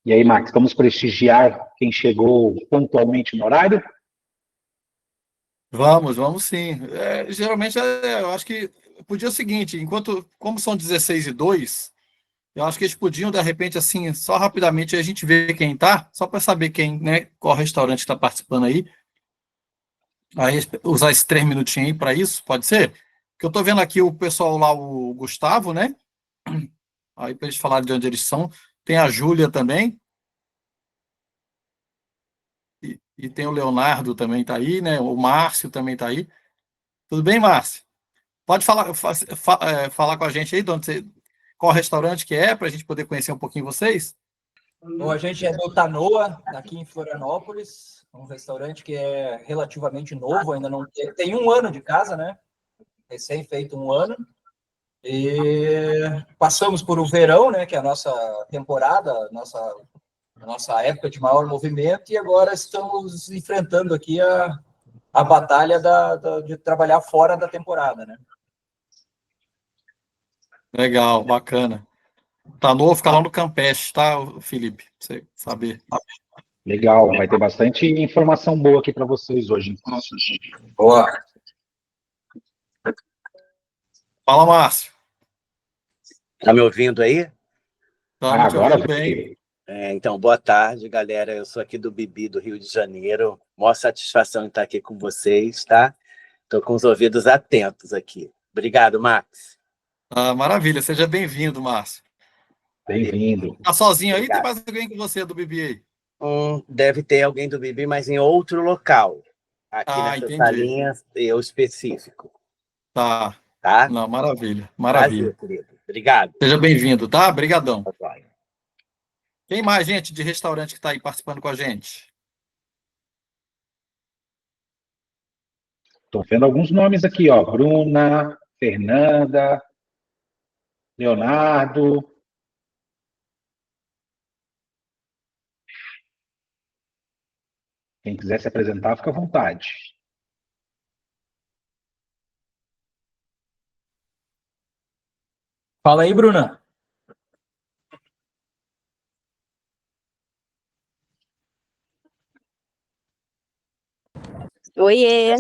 E aí, Max, vamos prestigiar quem chegou pontualmente no horário? Vamos sim. Geralmente, eu acho que podia o seguinte, como são 16:02, eu acho que eles podiam, de repente, assim, só rapidamente, a gente ver quem tá, só para saber quem, né, qual restaurante está participando aí usar esses 3 minutinhos aí para isso, pode ser? Porque eu estou vendo aqui o pessoal lá, o Gustavo, né, aí para eles falarem de onde eles são, tem a Júlia também, e tem o Leonardo também tá aí, né, o Márcio também tá aí. Tudo bem, Márcio? Pode falar com a gente aí, qual restaurante que é, para a gente poder conhecer um pouquinho vocês? Bom, a gente é do Tanoa, aqui em Florianópolis, um restaurante que é relativamente novo, ainda não tem 1 ano de casa, né? Recém feito 1 ano. E passamos por o verão, né? Que é a nossa temporada, a nossa época de maior movimento, e agora estamos enfrentando aqui a batalha de trabalhar fora da temporada, né? Legal, bacana. Tá novo, fica lá no Campeche, tá, Felipe? Pra você saber. Legal, vai ter bastante informação boa aqui para vocês hoje. Boa. Fala, Márcio. Tá me ouvindo aí? Estamos te Agora ouvindo bem. veio. Então, boa tarde, galera. Eu sou aqui do Bibi, do Rio de Janeiro. Maior satisfação em estar aqui com vocês, tá? Estou com os ouvidos atentos aqui. Obrigado, Max. Maravilha, seja bem-vindo, Márcio. Bem-vindo. Tá sozinho aí? Obrigado. Tem mais alguém com você do BBA? Deve ter alguém do Bibi, mas em outro local. Aqui nessa Entendi. salinha, eu específico. Tá. Tá? Não, maravilha, Prazer, maravilha. querido. Obrigado. Seja bem-vindo, tá? Obrigadão. Vai. Quem mais, gente, de restaurante que está aí participando com a gente? Estou vendo alguns nomes aqui, ó. Bruna, Fernanda, Leonardo. Quem quiser se apresentar, fica à vontade. Fala aí, Bruna. Oiê!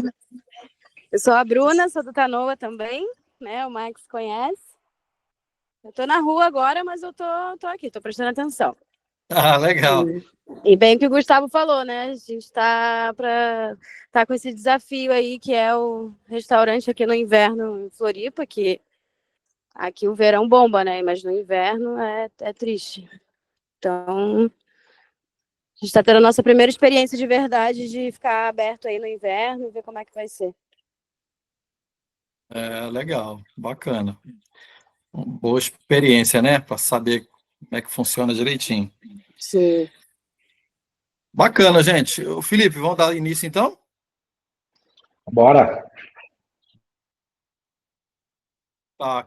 Eu sou a Bruna, sou do Tanoa também, né? O Max conhece. Eu tô na rua agora, mas eu tô aqui, tô prestando atenção. Legal. E bem que o Gustavo falou, né? A gente tá com esse desafio aí, que é o restaurante aqui no inverno em Floripa, que aqui o verão bomba, né? Mas no inverno é triste. Então, a gente tá tendo a nossa primeira experiência de verdade de ficar aberto aí no inverno e ver como é que vai ser. Legal, bacana. Boa experiência, né? Para saber como é que funciona direitinho. Sim. Bacana, gente. O Felipe, vamos dar início então? Bora. Tá,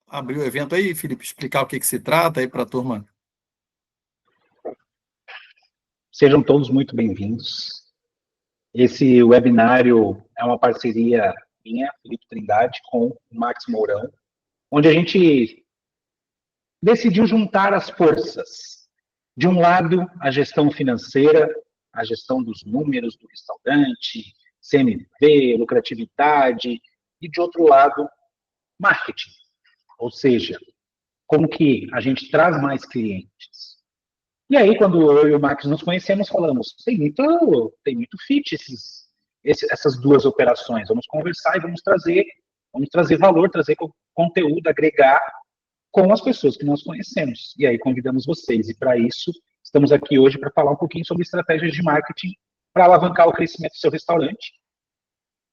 abrir o evento aí, Felipe? Explicar o que se trata aí para a turma. Sejam todos muito bem-vindos. Esse webinário é uma parceria minha, Felipe Trindade, com o Max Mourão, onde a gente decidiu juntar as forças. De um lado, a gestão financeira, a gestão dos números do restaurante, CMV, lucratividade, e de outro lado, marketing. Ou seja, como que a gente traz mais clientes. E aí, quando eu e o Max nos conhecemos, falamos, tem muito fit essas duas operações. Vamos conversar e vamos trazer valor, trazer conteúdo, agregar com as pessoas que nós conhecemos. E aí convidamos vocês. E para isso, estamos aqui hoje para falar um pouquinho sobre estratégias de marketing para alavancar o crescimento do seu restaurante.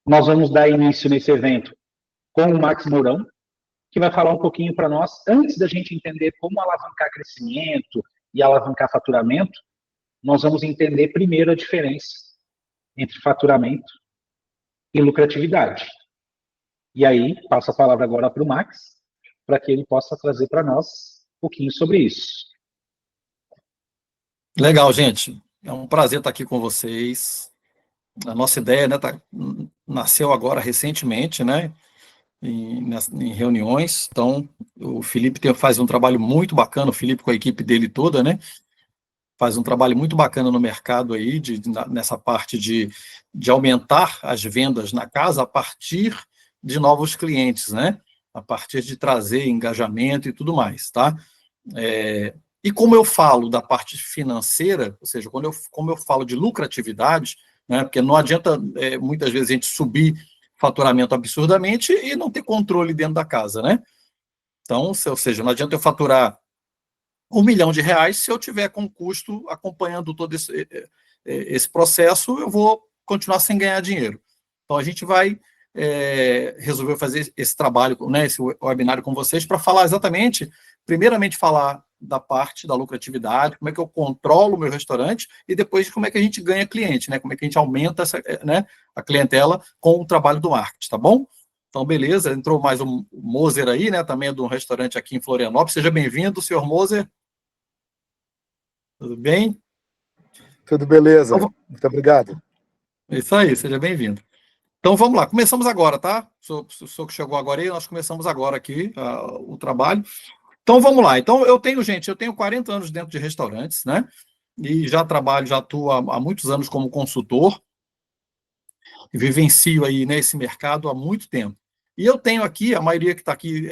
Nós vamos dar início nesse evento com o Max Mourão, que vai falar um pouquinho para nós, antes da gente entender como alavancar crescimento e alavancar faturamento, nós vamos entender primeiro a diferença entre faturamento e lucratividade. E aí, passo a palavra agora para o Max, para que ele possa trazer para nós um pouquinho sobre isso. Legal, gente. É um prazer estar aqui com vocês. A nossa ideia, né, nasceu agora recentemente, né? em reuniões. Então, o Felipe faz um trabalho muito bacana, o Felipe com a equipe dele toda, né? Faz um trabalho muito bacana no mercado aí, nessa parte de aumentar as vendas na casa a partir de novos clientes, né? A partir de trazer engajamento e tudo mais, tá? E como eu falo da parte financeira, ou seja, como eu falo de lucratividade, né? Porque não adianta, muitas vezes, a gente subir faturamento absurdamente e não ter controle dentro da casa, né? Então, ou seja, não adianta eu faturar R$1 milhão se eu tiver com custo acompanhando todo esse processo, eu vou continuar sem ganhar dinheiro. Então, a gente vai resolver fazer esse trabalho, né, esse webinário com vocês, para falar exatamente, primeiramente falar da parte da lucratividade, como é que eu controlo o meu restaurante, e depois como é que a gente ganha cliente, né, como é que a gente aumenta a clientela com o trabalho do marketing, tá bom? Então, beleza, entrou mais um Moser aí, né, também é de um restaurante aqui em Florianópolis. Seja bem-vindo, senhor Moser. Tudo bem? Tudo beleza. Muito obrigado. Isso aí, seja bem-vindo. Então, vamos lá, começamos agora, tá? O senhor que chegou agora aí, nós começamos agora aqui o trabalho. Então, vamos lá. Então, eu tenho 40 anos dentro de restaurantes, né? E já atuo há muitos anos como consultor, e vivencio aí nesse mercado há muito tempo. E eu tenho aqui, a maioria que está aqui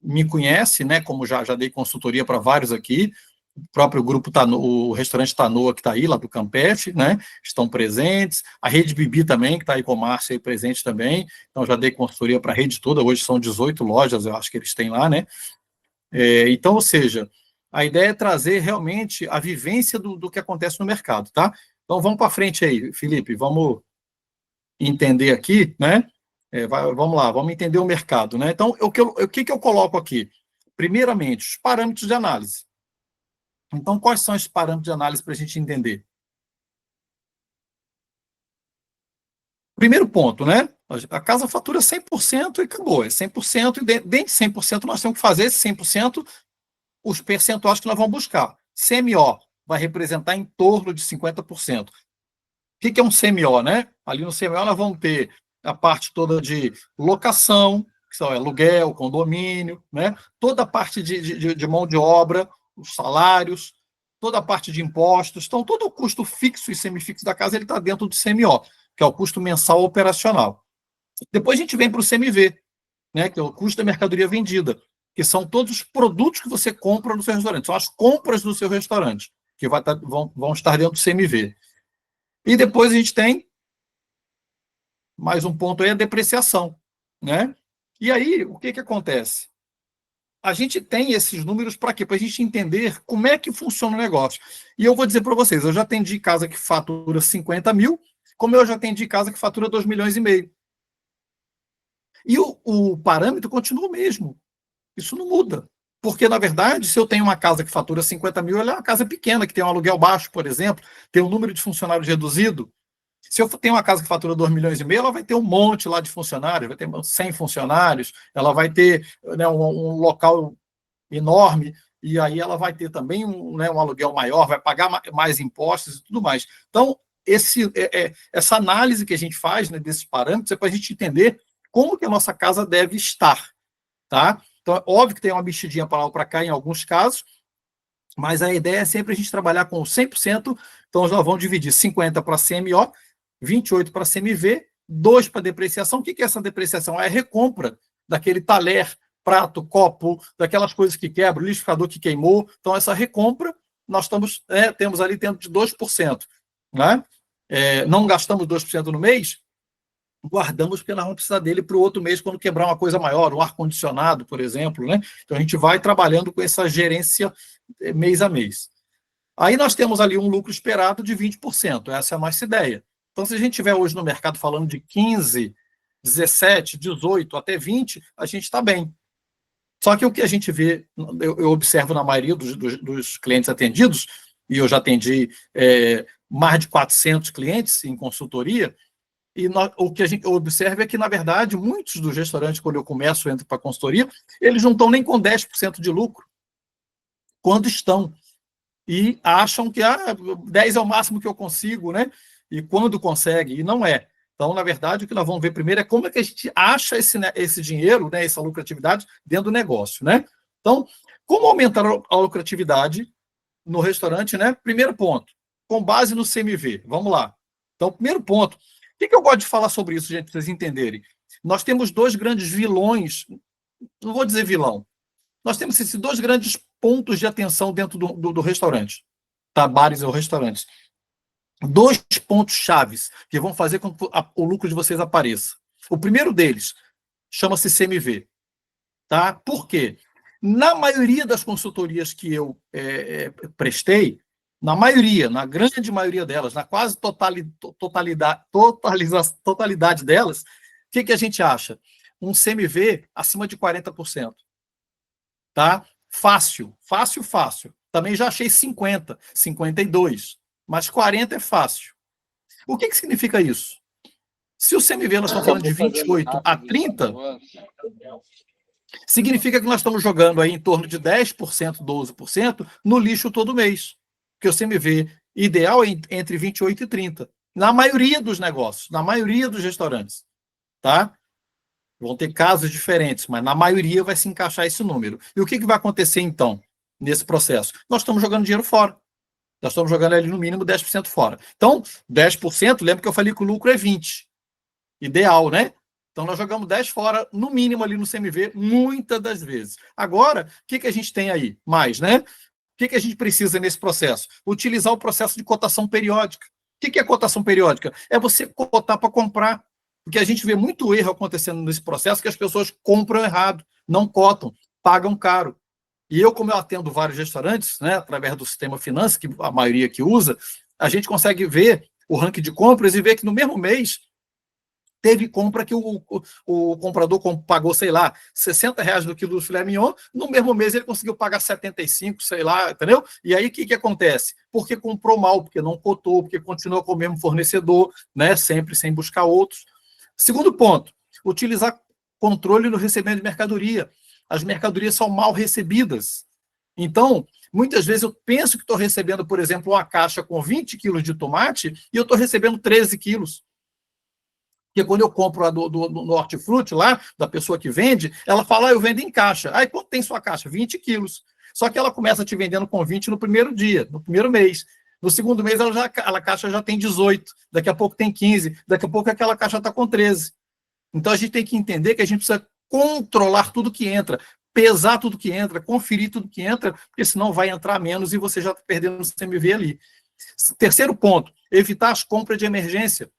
me conhece, né? Como já dei consultoria para vários aqui, o próprio grupo o restaurante Tanoa, que está aí, lá do Campeche, né? Estão presentes. A Rede Bibi também, que está aí com o Márcio aí presente também. Então, já dei consultoria para a rede toda. Hoje são 18 lojas, eu acho que eles têm lá, né? Então, ou seja, a ideia é trazer realmente a vivência do que acontece no mercado, tá? Então, vamos para frente aí, Felipe. Vamos entender aqui, né? Vamos lá, vamos entender o mercado, né? Então, o que eu coloco aqui? Primeiramente, os parâmetros de análise. Então, quais são esses parâmetros de análise para a gente entender? Primeiro ponto, né? A casa fatura 100% e acabou. É 100%, e dentro de 100% nós temos que fazer esse 100%, os percentuais que nós vamos buscar. CMO vai representar em torno de 50%. O que é um CMO, né? Ali no CMO nós vamos ter a parte toda de locação, que são aluguel, condomínio, né? Toda a parte de mão de obra, os salários, toda a parte de impostos. Então, todo o custo fixo e semifixo da casa está dentro do CMO, que é o custo mensal operacional. Depois a gente vem para o CMV, né, que é o custo da mercadoria vendida, que são todos os produtos que você compra no seu restaurante, são as compras do seu restaurante, que vão estar dentro do CMV. E depois a gente tem mais um ponto aí, a depreciação, né? E aí, o que acontece? A gente tem esses números para quê? Para a gente entender como é que funciona o negócio. E eu vou dizer para vocês, eu já atendi casa que fatura 50 mil, como eu já atendi casa que fatura 2,5 milhões. E o parâmetro continua o mesmo. Isso não muda. Porque, na verdade, se eu tenho uma casa que fatura 50 mil, ela é uma casa pequena, que tem um aluguel baixo, por exemplo, tem um número de funcionários reduzido. Se eu tenho uma casa que fatura 2,5 milhões, ela vai ter um monte lá de funcionários, vai ter 100 funcionários, ela vai ter, né, um local enorme, e aí ela vai ter também um aluguel maior, vai pagar mais impostos e tudo mais. Então, essa análise que a gente faz, né, desses parâmetros é para a gente entender como que a nossa casa deve estar, tá? Então, é óbvio que tem uma mexidinha para lá ou para cá em alguns casos, mas a ideia é sempre a gente trabalhar com 100%, então nós vamos dividir 50% para CMO, 28% para CMV, 2% para depreciação. O que é essa depreciação? É a recompra daquele talher, prato, copo, daquelas coisas que quebram, o liquidificador que queimou. Então, essa recompra, nós temos ali dentro de 2%. Né? Não gastamos 2% no mês, guardamos porque nós vamos precisar dele para o outro mês, quando quebrar uma coisa maior, um ar-condicionado, por exemplo. Né? Então, a gente vai trabalhando com essa gerência mês a mês. Aí nós temos ali um lucro esperado de 20%. Essa é a nossa ideia. Então, se a gente estiver hoje no mercado falando de 15%, 17%, 18%, até 20%, a gente está bem. Só que o que a gente vê, eu observo na maioria dos clientes atendidos, e eu já atendi mais de 400 clientes em consultoria, e o que eu observo é que, na verdade, muitos dos restaurantes, quando eu entro para a consultoria, eles não estão nem com 10% de lucro, quando estão. E acham que 10 é o máximo que eu consigo, né? E quando consegue, e não é. Então, na verdade, o que nós vamos ver primeiro é como é que a gente acha esse dinheiro, né, essa lucratividade dentro do negócio, né? Então, como aumentar a lucratividade no restaurante, né? Primeiro ponto, com base no CMV. Vamos lá. Então, primeiro ponto. O que eu gosto de falar sobre isso, gente, para vocês entenderem? Nós temos dois grandes vilões, não vou dizer vilão, nós temos esses dois grandes pontos de atenção dentro do restaurante, tá? Bares ou restaurantes. Dois pontos chaves que vão fazer com que o lucro de vocês apareça. O primeiro deles chama-se CMV. Tá? Por quê? Na maioria das consultorias que eu prestei, na grande maioria delas, na quase totalidade delas, o que a gente acha? Um CMV acima de 40%. Tá? Fácil. Também já achei 50, 52, mas 40 é fácil. O que significa isso? Se o CMV nós estamos falando de 28 a 30, significa que nós estamos jogando aí em torno de 10%, 12% no lixo todo mês. Porque o CMV ideal é entre 28 e 30. Na maioria dos negócios, na maioria dos restaurantes. Tá? Vão ter casos diferentes, mas na maioria vai se encaixar esse número. E o que vai acontecer, então, nesse processo? Nós estamos jogando dinheiro fora. Nós estamos jogando ali no mínimo 10% fora. Então, 10%, lembra que eu falei que o lucro é 20%. Ideal, né? Então, nós jogamos 10 fora, no mínimo ali no CMV, muitas das vezes. Agora, o que a gente tem aí? Mais, né? O que a gente precisa nesse processo? Utilizar o processo de cotação periódica. O que é cotação periódica? É você cotar para comprar. Porque a gente vê muito erro acontecendo nesse processo, que as pessoas compram errado, não cotam, pagam caro. E eu, como eu atendo vários restaurantes, né, através do sistema Finanças, que a maioria que usa, a gente consegue ver o ranking de compras e ver que no mesmo mês teve compra que o comprador pagou, sei lá, R$60 no quilo do filé mignon, no mesmo mês ele conseguiu pagar 75, sei lá, entendeu? E aí o que acontece? Porque comprou mal, porque não cotou, porque continuou com o mesmo fornecedor, né, sempre sem buscar outros. Segundo ponto, utilizar controle no recebimento de mercadoria. As mercadorias são mal recebidas. Então, muitas vezes eu penso que estou recebendo, por exemplo, uma caixa com 20 quilos de tomate e eu estou recebendo 13 quilos. Porque quando eu compro no hortifruti lá, da pessoa que vende, ela fala, eu vendo em caixa. Aí quanto tem sua caixa? 20 quilos. Só que ela começa te vendendo com 20 no primeiro dia, no primeiro mês. No segundo mês, a caixa já tem 18, daqui a pouco tem 15, daqui a pouco aquela caixa está com 13. Então, a gente tem que entender que a gente precisa controlar tudo que entra, pesar tudo que entra, conferir tudo que entra, porque senão vai entrar menos e você já está perdendo o CMV ali. Terceiro ponto, evitar as compras de emergência.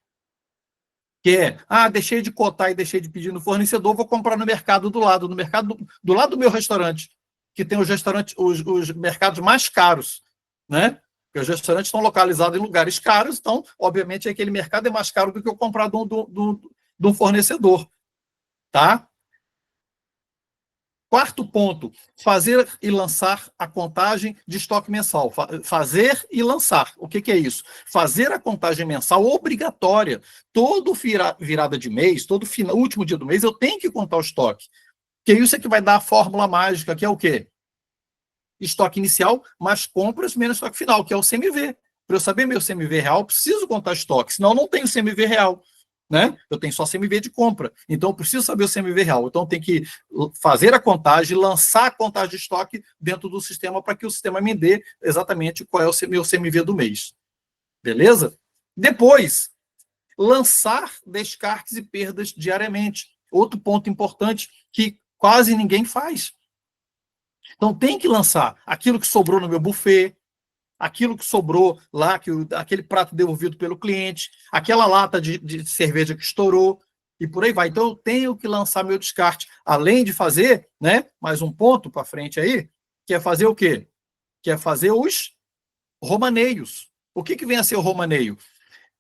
Que é, deixei de cotar e deixei de pedir no fornecedor, vou comprar no mercado do lado, do lado do meu restaurante, que tem os mercados mais caros, né? Porque os restaurantes estão localizados em lugares caros, então, obviamente, aquele mercado é mais caro do que eu comprar de um fornecedor. Tá? Quarto ponto, fazer e lançar a contagem de estoque mensal. Fazer e lançar. O que é isso? Fazer a contagem mensal obrigatória. Todo virada de mês, todo último dia do mês, eu tenho que contar o estoque. Porque isso é que vai dar a fórmula mágica, que é o quê? Estoque inicial, mais compras, menos estoque final, que é o CMV. Para eu saber meu CMV real, eu preciso contar estoque, senão eu não tenho CMV real. Né? Eu tenho só CMV de compra. Então, eu preciso saber o CMV real. Então, eu tenho que fazer a contagem, lançar a contagem de estoque dentro do sistema para que o sistema me dê exatamente qual é o meu CMV do mês. Beleza? Depois, lançar descartes e perdas diariamente. Outro ponto importante que quase ninguém faz. Então, tem que lançar aquilo que sobrou no meu buffet, aquilo que sobrou lá, aquele prato devolvido pelo cliente, aquela lata de cerveja que estourou, e por aí vai. Então, eu tenho que lançar meu descarte, além de fazer, né, mais um ponto para frente aí, que é fazer o quê? Que é fazer os romaneios. O que vem a ser o romaneio?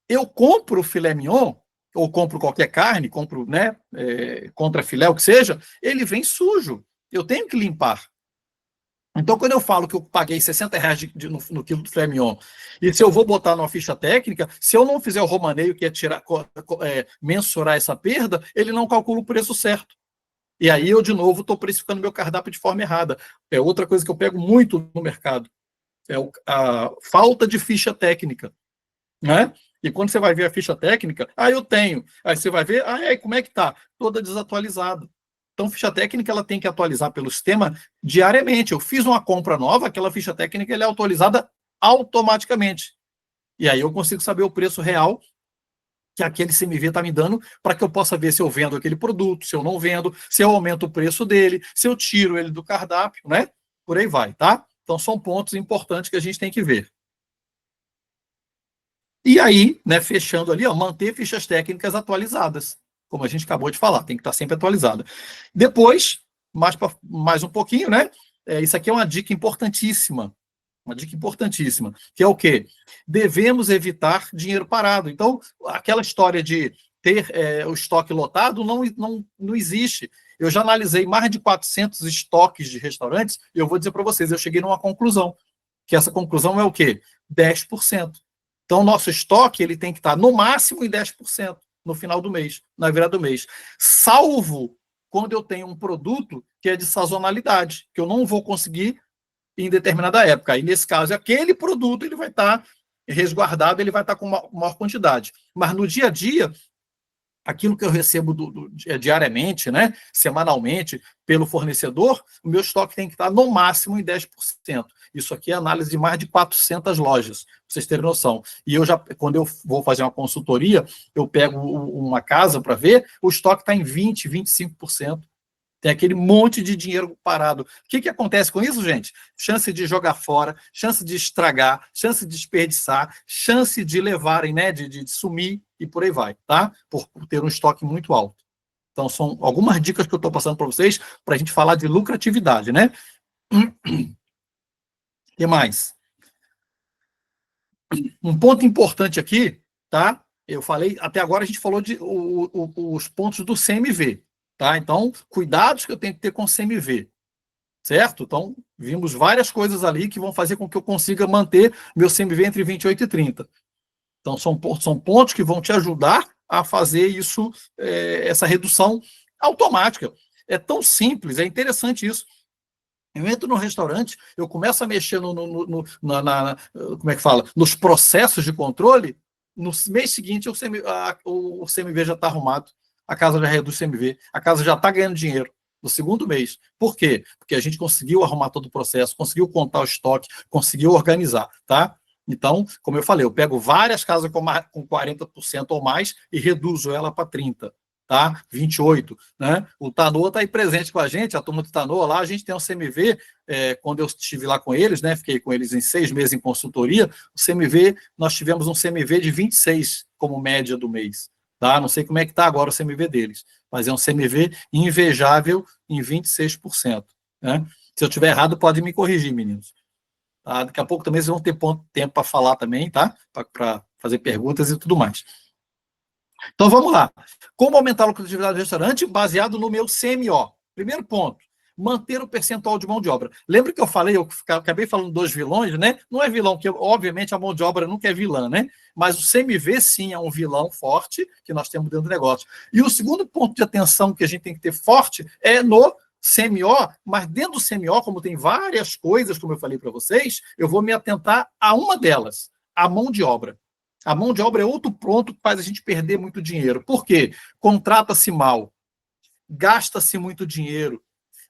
Eu compro o filé mignon, ou compro qualquer carne, compro, né, contra filé, o que seja, ele vem sujo. Eu tenho que limpar. Então, quando eu falo que eu paguei R$60 no quilo do filé mignon, e se eu vou botar numa ficha técnica, se eu não fizer o romaneio, que é mensurar essa perda, ele não calcula o preço certo. E aí eu, de novo, estou precificando meu cardápio de forma errada. É outra coisa que eu pego muito no mercado. É a falta de ficha técnica. Né? E quando você vai ver a ficha técnica, eu tenho. Aí você vai ver, como é que está? Toda desatualizada. Então, ficha técnica ela tem que atualizar pelo sistema diariamente. Eu fiz uma compra nova, aquela ficha técnica ela é atualizada automaticamente. E aí eu consigo saber o preço real que aquele CMV está me dando, para que eu possa ver se eu vendo aquele produto, se eu não vendo, se eu aumento o preço dele, se eu tiro ele do cardápio, né? Por aí vai, tá? Então, são pontos importantes que a gente tem que ver. E aí, né, fechando ali, manter fichas técnicas atualizadas, como a gente acabou de falar, tem que estar sempre atualizada. Depois, mais um pouquinho, né? Isso aqui é uma dica importantíssima, que é o quê? Devemos evitar dinheiro parado. Então, aquela história de ter o estoque lotado não existe. Eu já analisei mais de 400 estoques de restaurantes e eu vou dizer para vocês, eu cheguei numa conclusão, que essa conclusão é o quê? 10%. Então, o nosso estoque ele tem que estar no máximo em 10% no final do mês, na virada do mês. Salvo quando eu tenho um produto que é de sazonalidade, que eu não vou conseguir em determinada época. Aí, nesse caso, aquele produto ele vai estar resguardado, ele vai estar com maior quantidade. Mas no dia a dia, aquilo que eu recebo diariamente, né, semanalmente, pelo fornecedor, o meu estoque tem que estar no máximo em 10%. Isso aqui é análise de mais de 400 lojas, para vocês terem noção. E quando eu vou fazer uma consultoria, eu pego uma casa para ver, o estoque está em 20%, 25%. Tem aquele monte de dinheiro parado. O que acontece com isso, gente? Chance de jogar fora, chance de estragar, chance de desperdiçar, chance de levarem, né, de sumir e por aí vai, tá? Por ter um estoque muito alto. Então, são algumas dicas que eu estou passando para vocês para a gente falar de lucratividade, né? O que mais? Um ponto importante aqui, tá? Eu falei, até agora a gente falou de os pontos do CMV. Tá? Então, cuidados que eu tenho que ter com o CMV, certo? Então, vimos várias coisas ali que vão fazer com que eu consiga manter meu CMV entre 28 e 30. Então, são pontos que vão te ajudar a fazer isso, essa redução automática. É tão simples, é interessante isso. Eu entro no restaurante, eu começo a mexer como é que fala? Nos processos de controle, no mês seguinte o CMV já está arrumado. A casa já reduz CMV, a casa já está ganhando dinheiro no segundo mês. Por quê? Porque a gente conseguiu arrumar todo o processo, conseguiu contar o estoque, conseguiu organizar, tá? Então, como eu falei, eu pego várias casas com 40% ou mais e reduzo ela para 30%, tá? 28%, né? O Tanoa está aí presente com a gente, a turma do Tanoa lá, a gente tem um CMV, quando eu estive lá com eles, né? Fiquei com eles em 6 meses em consultoria, nós tivemos um CMV de 26 como média do mês. Tá? Não sei como é que está agora o CMV deles, mas é um CMV invejável em 26%. Né? Se eu estiver errado, pode me corrigir, meninos. Tá? Daqui a pouco também vocês vão ter tempo para falar também, tá? Para fazer perguntas e tudo mais. Então, vamos lá. Como aumentar a lucratividade do restaurante baseado no meu CMO? Primeiro ponto, manter o percentual de mão de obra. Lembra que eu falei, eu acabei falando dos vilões, né? Não é vilão, porque obviamente a mão de obra nunca é vilã, né? Mas o CMV sim é um vilão forte que nós temos dentro do negócio. E o segundo ponto de atenção que a gente tem que ter forte é no CMO, mas dentro do CMO, como tem várias coisas, como eu falei para vocês, eu vou me atentar a uma delas, a mão de obra. A mão de obra é outro ponto que faz a gente perder muito dinheiro. Por quê? Contrata-se mal, gasta-se muito dinheiro,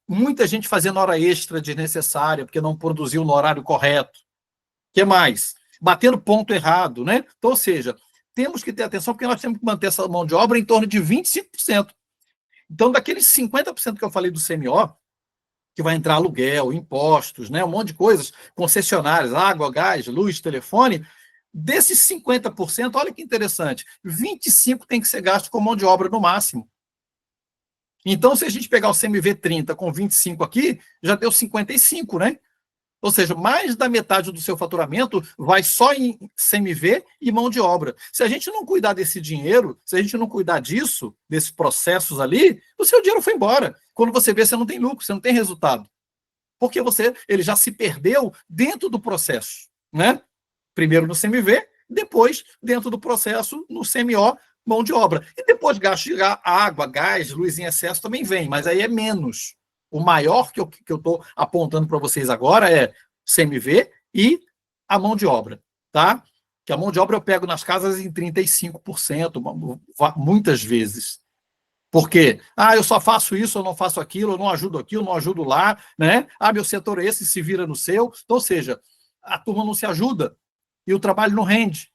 muita gente fazendo hora extra desnecessária, porque não produziu no horário correto. O que mais? Batendo ponto errado, né? Então, ou seja, temos que ter atenção, porque nós temos que manter essa mão de obra em torno de 25%. Então, daqueles 50% que eu falei do CMO, que vai entrar aluguel, impostos, né? Um monte de coisas, concessionárias, água, gás, luz, telefone, desses 50%, olha que interessante, 25% tem que ser gasto com mão de obra no máximo. Então, se a gente pegar o CMV 30 com 25 aqui, já deu 55, né? Ou seja, mais da metade do seu faturamento vai só em CMV e mão de obra. Se a gente não cuidar desse dinheiro, se a gente não cuidar disso, desses processos ali, o seu dinheiro foi embora. Quando você vê, você não tem lucro, você não tem resultado. Porque ele já se perdeu dentro do processo, né? Primeiro no CMV, depois dentro do processo no CMO, mão de obra. E depois gasto de água, gás, luz em excesso também vem, mas aí é menos. O maior que eu estou apontando para vocês agora é CMV e a mão de obra, tá? que a mão de obra eu pego nas casas em 35%, muitas vezes. Por quê? Eu só faço isso, eu não faço aquilo, eu não ajudo aqui, eu não ajudo lá, né? Meu setor é esse, se vira no seu. Então, ou seja, a turma não se ajuda e o trabalho não rende.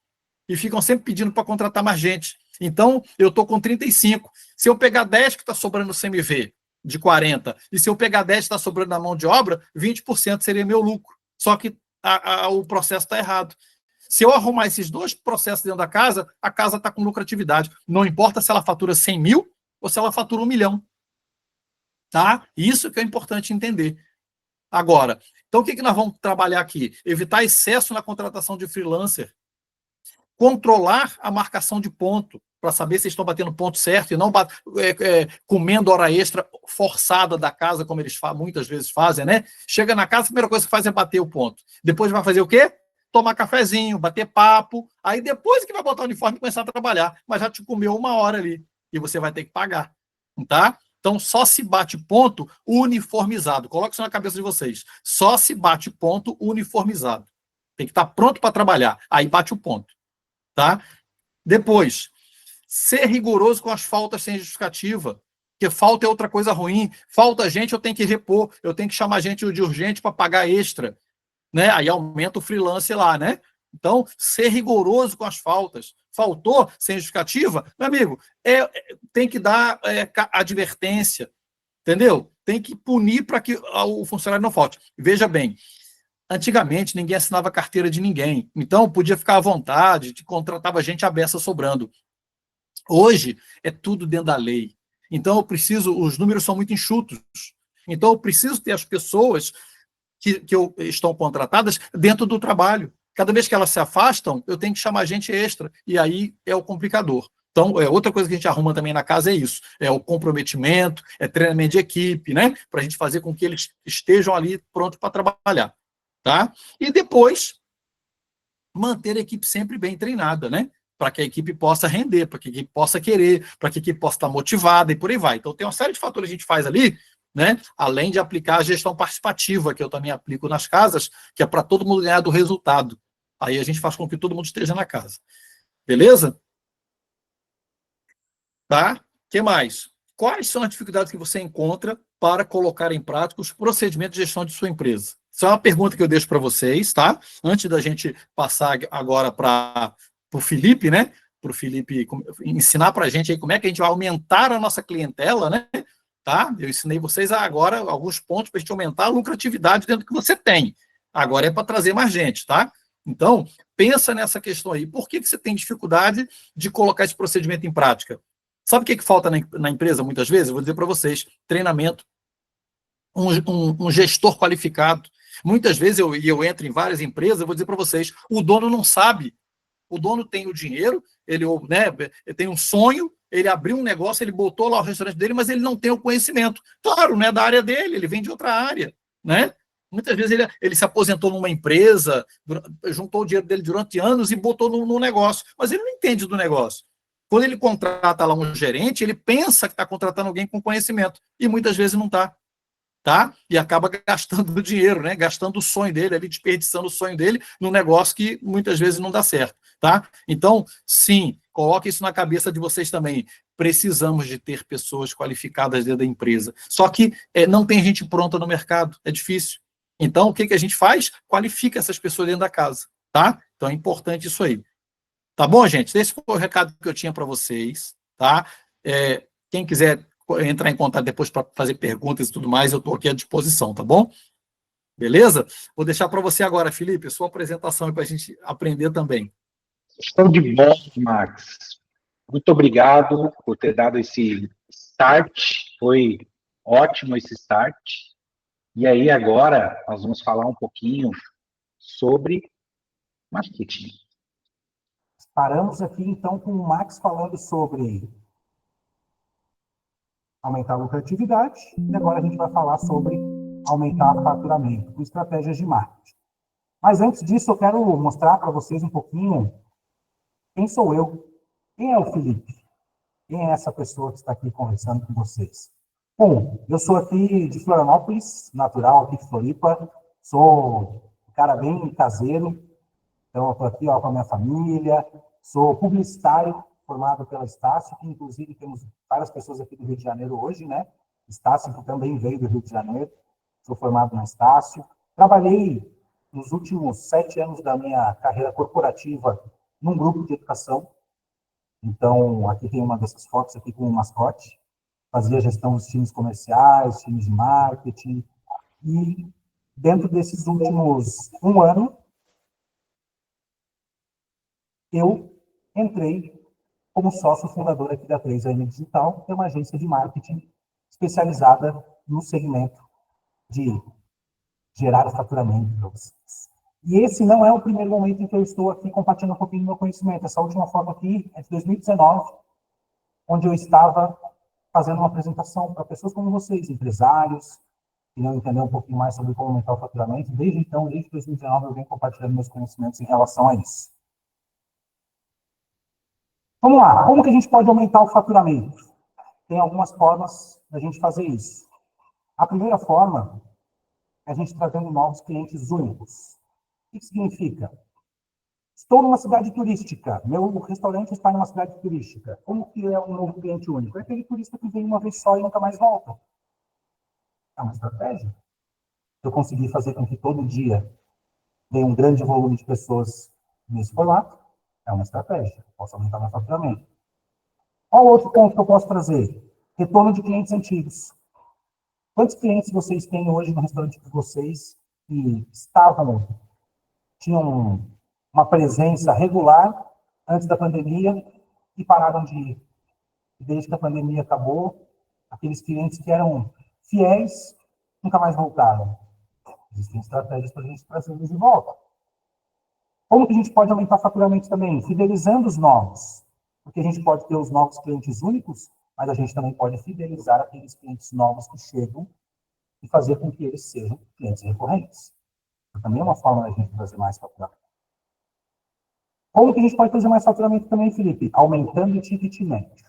E ficam sempre pedindo para contratar mais gente. Então, eu estou com 35. Se eu pegar 10 que está sobrando no CMV, de 40, e se eu pegar 10 que está sobrando na mão de obra, 20% seria meu lucro. Só que o processo está errado. Se eu arrumar esses dois processos dentro da casa, a casa está com lucratividade. Não importa se ela fatura 100 mil ou se ela fatura 1 milhão. Tá? Isso que é importante entender. Agora, então o que nós vamos trabalhar aqui? Evitar excesso na contratação de freelancer. Controlar a marcação de ponto, para saber se estão batendo ponto certo e não comendo hora extra forçada da casa, como eles muitas vezes fazem, né? Chega na casa, a primeira coisa que faz é bater o ponto. Depois vai fazer o quê? Tomar cafezinho, bater papo, aí depois que vai botar o uniforme e começar a trabalhar, mas já te comeu 1 hora ali, e você vai ter que pagar, tá? Então, só se bate ponto uniformizado. Coloque isso na cabeça de vocês. Só se bate ponto uniformizado. Tem que estar pronto para trabalhar. Aí bate o ponto. Tá? Depois, ser rigoroso com as faltas sem justificativa. Porque falta é outra coisa ruim. Falta gente, eu tenho que repor. Eu tenho que chamar gente de urgente para pagar extra. Né? Aí aumenta o freelance lá, né? Então, ser rigoroso com as faltas. Faltou sem justificativa, meu amigo, tem que dar advertência, entendeu? Tem que punir para que o funcionário não falte. Veja bem, antigamente ninguém assinava carteira de ninguém, então podia ficar à vontade, contratava gente à beça sobrando. Hoje é tudo dentro da lei. Então os números são muito enxutos. Então eu preciso ter as pessoas que estão contratadas dentro do trabalho. Cada vez que elas se afastam, eu tenho que chamar gente extra, e aí é o complicador. Então, outra coisa que a gente arruma também na casa é isso, é o comprometimento, é treinamento de equipe, né? Para a gente fazer com que eles estejam ali prontos para trabalhar, tá? E depois, manter a equipe sempre bem treinada, né? Para que a equipe possa render, para que a equipe possa querer, para que a equipe possa estar motivada e por aí vai. Então, tem uma série de fatores que a gente faz ali, né? Além de aplicar a gestão participativa, que eu também aplico nas casas, que é para todo mundo ganhar do resultado. Aí a gente faz com que todo mundo esteja na casa. Beleza? Tá? O que mais? Quais são as dificuldades que você encontra para colocar em prática os procedimentos de gestão de sua empresa? Isso é uma pergunta que eu deixo para vocês, tá? Antes da gente passar agora para o Felipe, né? Para o Felipe ensinar para a gente aí como é que a gente vai aumentar a nossa clientela, né? Tá? Eu ensinei vocês agora alguns pontos para a gente aumentar a lucratividade dentro do que você tem. Agora é para trazer mais gente, tá? Então, pensa nessa questão aí. Por que você tem dificuldade de colocar esse procedimento em prática? Sabe o que falta na empresa, muitas vezes? Eu vou dizer para vocês, treinamento. Um gestor qualificado. Muitas vezes eu entro em várias empresas, eu vou dizer para vocês, o dono não sabe. O dono tem o dinheiro, ele tem um sonho, ele abriu um negócio, ele botou lá o restaurante dele, mas ele não tem o conhecimento. Claro, não é da área dele, ele vem de outra área, né? Muitas vezes ele se aposentou numa empresa, juntou o dinheiro dele durante anos e botou no negócio, mas ele não entende do negócio. Quando ele contrata lá um gerente, ele pensa que está contratando alguém com conhecimento, e muitas vezes não está. Tá? E acaba gastando dinheiro, né? Gastando o sonho dele, ali, desperdiçando o sonho dele num negócio que muitas vezes não dá certo. Tá? Então, sim, coloque isso na cabeça de vocês também. Precisamos de ter pessoas qualificadas dentro da empresa. Só que não tem gente pronta no mercado, é difícil. Então, o que a gente faz? Qualifica essas pessoas dentro da casa. Tá? Então, é importante isso aí. Tá bom, gente? Esse foi o recado que eu tinha para vocês. Tá? Quem quiser entrar em contato depois para fazer perguntas e tudo mais, eu estou aqui à disposição, tá bom? Beleza? Vou deixar para você agora, Felipe, a sua apresentação para a gente aprender também. Show de bola, Max. Muito obrigado por ter dado esse start. Foi ótimo esse start. E aí, agora, nós vamos falar um pouquinho sobre marketing. Paramos aqui, então, com o Max falando sobre aumentar a lucratividade, e agora a gente vai falar sobre aumentar o faturamento, com estratégias de marketing. Mas antes disso, eu quero mostrar para vocês um pouquinho quem sou eu, quem é o Felipe, quem é essa pessoa que está aqui conversando com vocês. Bom, eu sou aqui de Florianópolis, natural aqui de Floripa, sou um cara bem caseiro, Então, eu estou aqui ó, com a minha família, sou publicitário formado pela Estácio, que inclusive temos várias pessoas aqui do Rio de Janeiro hoje, né? Estácio, que também veio do Rio de Janeiro, sou formado na Estácio. Trabalhei nos últimos 7 anos da minha carreira corporativa num grupo de educação. Então, aqui tem uma dessas fotos aqui com o mascote. Fazia gestão dos times comerciais, times de marketing. E dentro desses últimos 1 ano, eu entrei como sócio fundador aqui da 3AM Digital, que é uma agência de marketing especializada no segmento de gerar faturamento para vocês. E esse não é o primeiro momento em que eu estou aqui compartilhando um pouquinho do meu conhecimento. Essa última foto aqui é de 2019, onde eu estava fazendo uma apresentação para pessoas como vocês, empresários, que não entenderam um pouquinho mais sobre como aumentar o faturamento. Desde então, desde 2019, eu venho compartilhando meus conhecimentos em relação a isso. Vamos lá, como que a gente pode aumentar o faturamento? Tem algumas formas da gente fazer isso. A primeira forma é a gente trazendo novos clientes únicos. O que significa? Estou numa cidade turística, meu restaurante está numa cidade turística. Como que é um novo cliente único? É aquele turista que vem uma vez só e nunca mais volta. É uma estratégia. Eu consegui fazer com que todo dia venha um grande volume de pessoas nesse formato. É uma estratégia. Posso aumentar meu faturamento. Qual outro ponto que eu posso trazer? Retorno de clientes antigos. Quantos clientes vocês têm hoje no restaurante de vocês que tinham uma presença regular antes da pandemia e pararam de ir? Desde que a pandemia acabou, aqueles clientes que eram fiéis nunca mais voltaram. Existem estratégias para a gente trazer eles de volta. Como que a gente pode aumentar o faturamento também? Fidelizando os novos. Porque a gente pode ter os novos clientes únicos, mas a gente também pode fidelizar aqueles clientes novos que chegam e fazer com que eles sejam clientes recorrentes. Também é uma forma da gente trazer mais faturamento. Como que a gente pode trazer mais faturamento também, Felipe? Aumentando o ticket médio.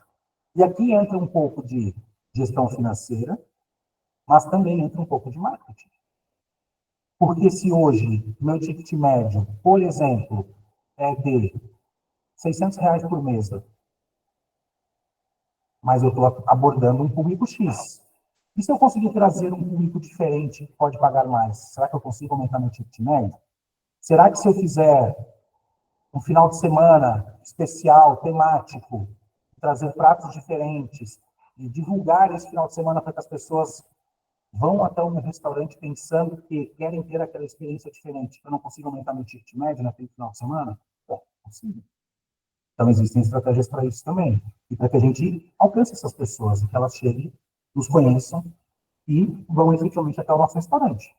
E aqui entra um pouco de gestão financeira, mas também entra um pouco de marketing. Porque se hoje meu ticket médio, por exemplo, é de R$600 por mesa, mas eu estou abordando um público X. E se eu conseguir trazer um público diferente que pode pagar mais, será que eu consigo aumentar meu ticket médio? Será que se eu fizer um final de semana especial, temático, trazer pratos diferentes e divulgar esse final de semana para que as pessoas vão até o meu restaurante pensando que querem ter aquela experiência diferente, eu não consigo aumentar meu ticket médio naquele final de semana? Bom, consigo. Então, existem estratégias para isso também. E para que a gente alcance essas pessoas, e que elas cheguem, nos conheçam e vão efetivamente até o nosso restaurante.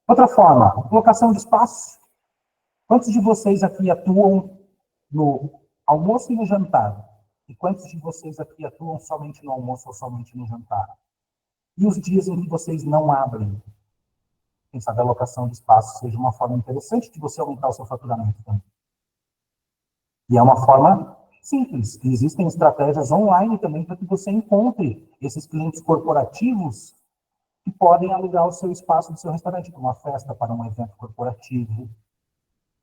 Outra forma, locação de espaço. Quantos de vocês aqui atuam no almoço e no jantar? E quantos de vocês aqui atuam somente no almoço ou somente no jantar? E os dias em que vocês não abrem? Quem sabe a locação de espaço seja uma forma interessante de você aumentar o seu faturamento também. E é uma forma simples. Existem estratégias online também para que você encontre esses clientes corporativos que podem alugar o seu espaço do seu restaurante para uma festa, para um evento corporativo.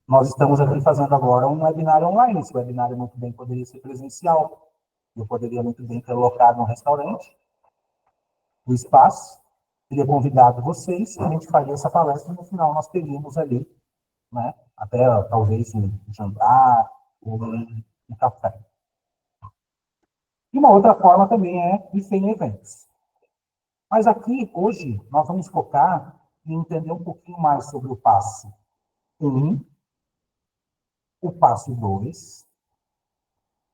Nós estamos aqui fazendo agora um webinário online. Esse webinário muito bem poderia ser presencial. Eu poderia muito bem ter locado um restaurante, o espaço, teria convidado vocês, a gente faria essa palestra e no final nós teríamos ali, né, até talvez um jantar ou um café. E uma outra forma também é ir em eventos. Mas aqui, hoje, nós vamos focar em entender um pouquinho mais sobre o passo 1, o passo 2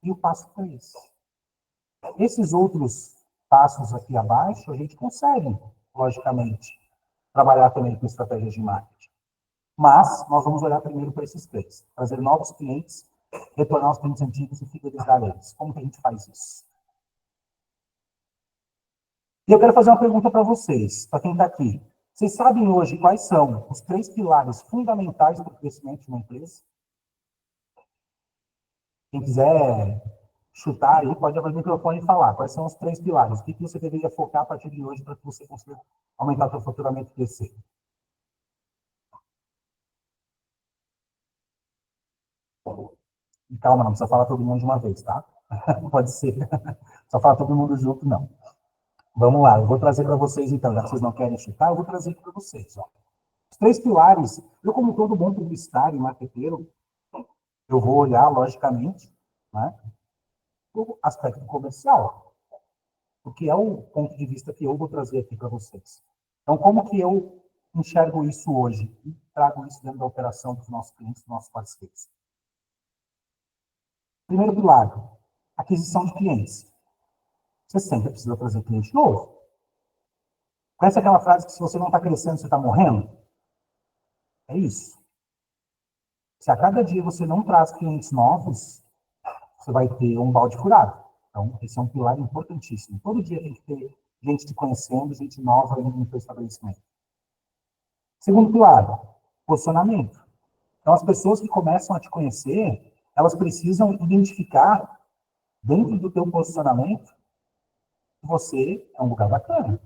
e o passo 3. Esses outros passos aqui abaixo, a gente consegue, logicamente, trabalhar também com estratégias de marketing. Mas nós vamos olhar primeiro para esses 3. Trazer novos clientes, retornar os clientes antigos e fidelizar eles. Como que a gente faz isso? E eu quero fazer uma pergunta para vocês, para quem está aqui. Vocês sabem hoje quais são os 3 pilares fundamentais para o crescimento de uma empresa? Quem quiser chutar aí, pode abrir o microfone e falar. Quais são os 3 pilares? O que você deveria focar a partir de hoje para que você consiga aumentar o seu faturamento e crescer? E calma, não precisa falar todo mundo de uma vez, tá? Pode ser. Só falar todo mundo junto, não. Vamos lá, eu vou trazer para vocês, então, já que vocês não querem chutar, eu vou trazer aqui para vocês. Ó. Os 3 pilares, eu, como todo bom publicitário e marqueteiro, eu vou olhar, logicamente, né, o aspecto comercial, porque é o ponto de vista que eu vou trazer aqui para vocês. Então, como que eu enxergo isso hoje e trago isso dentro da operação dos nossos clientes, dos nossos parceiros? Primeiro pilar, aquisição de clientes. Você sempre precisa trazer cliente novo. Conhece aquela frase que se você não está crescendo, você está morrendo? É isso. Se a cada dia você não traz clientes novos, você vai ter um balde furado. Então, esse é um pilar importantíssimo. Todo dia tem que ter gente te conhecendo, gente nova indo no seu estabelecimento. Segundo pilar, posicionamento. Então, as pessoas que começam a te conhecer, elas precisam identificar, dentro do teu posicionamento, que você é um lugar bacana.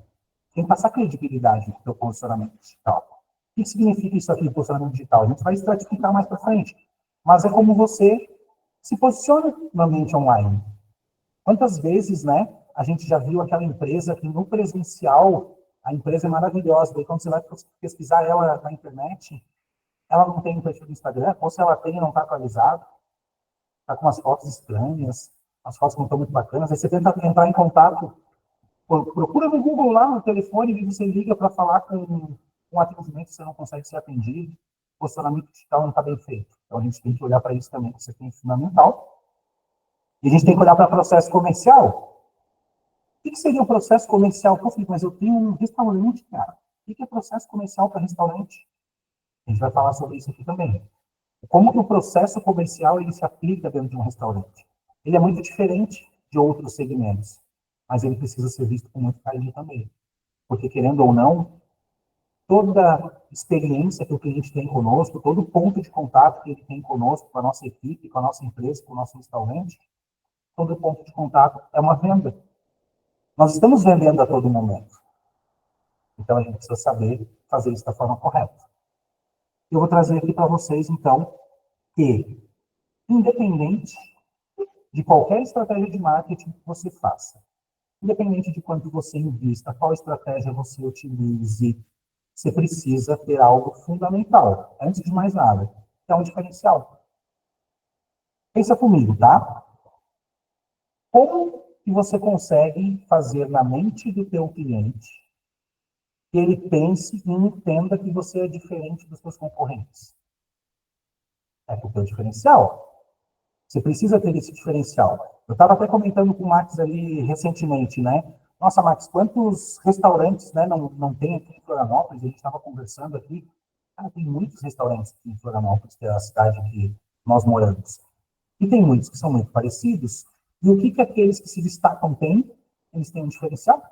Tem que passar credibilidade no teu posicionamento digital. O que significa isso aqui, posicionamento digital? A gente vai estratificar mais para frente. Mas é como você se posiciona no ambiente online. Quantas vezes, né, a gente já viu aquela empresa que no presencial, a empresa é maravilhosa, daí quando você vai pesquisar ela na internet, ela não tem um perfil do Instagram, ou se ela tem, não está atualizado, está com umas fotos estranhas, as fotos não estão muito bacanas, aí você tenta entrar em contato, procura no Google lá, no telefone, e você liga para falar com um atendimento, você não consegue ser atendido, o posicionamento digital não está bem feito. Então a gente tem que olhar para isso também, que isso aqui é fundamental. E a gente tem que olhar para o processo comercial. O que seria o processo comercial? Pô, Felipe, mas eu tenho um restaurante, cara. O que é processo comercial para restaurante? A gente vai falar sobre isso aqui também. Como que o processo comercial ele se aplica dentro de um restaurante? Ele é muito diferente de outros segmentos, mas ele precisa ser visto com muito carinho também. Porque, querendo ou não, toda experiência que o cliente tem conosco, todo ponto de contato que ele tem conosco, com a nossa equipe, com a nossa empresa, com o nosso restaurante, todo ponto de contato é uma venda. Nós estamos vendendo a todo momento. Então, a gente precisa saber fazer isso da forma correta. Eu vou trazer aqui para vocês, então, que, independente de qualquer estratégia de marketing que você faça, independente de quanto você invista, qual estratégia você utilize, você precisa ter algo fundamental, antes de mais nada, que é um diferencial. Pensa comigo, tá? Como que você consegue fazer na mente do teu cliente que ele pense e entenda que você é diferente dos seus concorrentes? É o teu diferencial. Você precisa ter esse diferencial. Eu estava até comentando com o Max ali recentemente, né? Nossa, Max, quantos restaurantes, né, não tem aqui em Florianópolis? A gente estava conversando aqui. Cara, tem muitos restaurantes aqui em Florianópolis, que é a cidade que nós moramos. E tem muitos que são muito parecidos. E o que aqueles que se destacam têm? Eles têm um diferencial.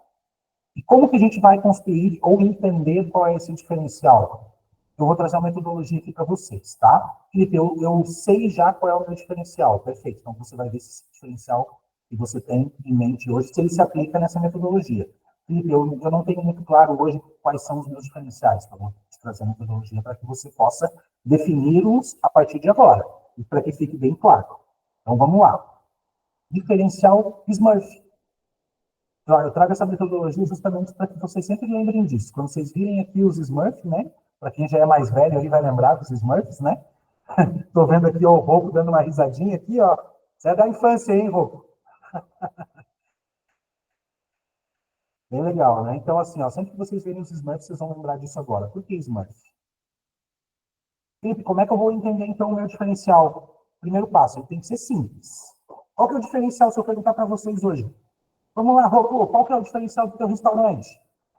E como que a gente vai construir ou entender qual é esse diferencial? Eu vou trazer uma metodologia aqui para vocês, tá? Felipe, eu sei já qual é o meu diferencial. Perfeito. Então, você vai ver se esse diferencial que você tem em mente hoje, se ele se aplica nessa metodologia. Felipe, eu não tenho muito claro hoje quais são os meus diferenciais. Então, vou te trazer a metodologia para que você possa defini-los a partir de agora. E para que fique bem claro. Então, vamos lá. Diferencial Smurf. Eu trago essa metodologia justamente para que vocês sempre lembrem disso. Quando vocês virem aqui os Smurfs, né? Para quem já é mais velho aí vai lembrar dos Smurfs, né? Estou vendo aqui ó, o Rocco dando uma risadinha aqui, ó. Você é da infância, hein, Rocco? Bem legal, né? Então, assim, ó, sempre que vocês verem os Smurfs, vocês vão lembrar disso agora. Por que Smurf? Felipe, como é que eu vou entender, então, o meu diferencial? Primeiro passo, ele tem que ser simples. Qual que é o diferencial, se eu perguntar para vocês hoje? Vamos lá, Rocco, qual que é o diferencial do teu restaurante?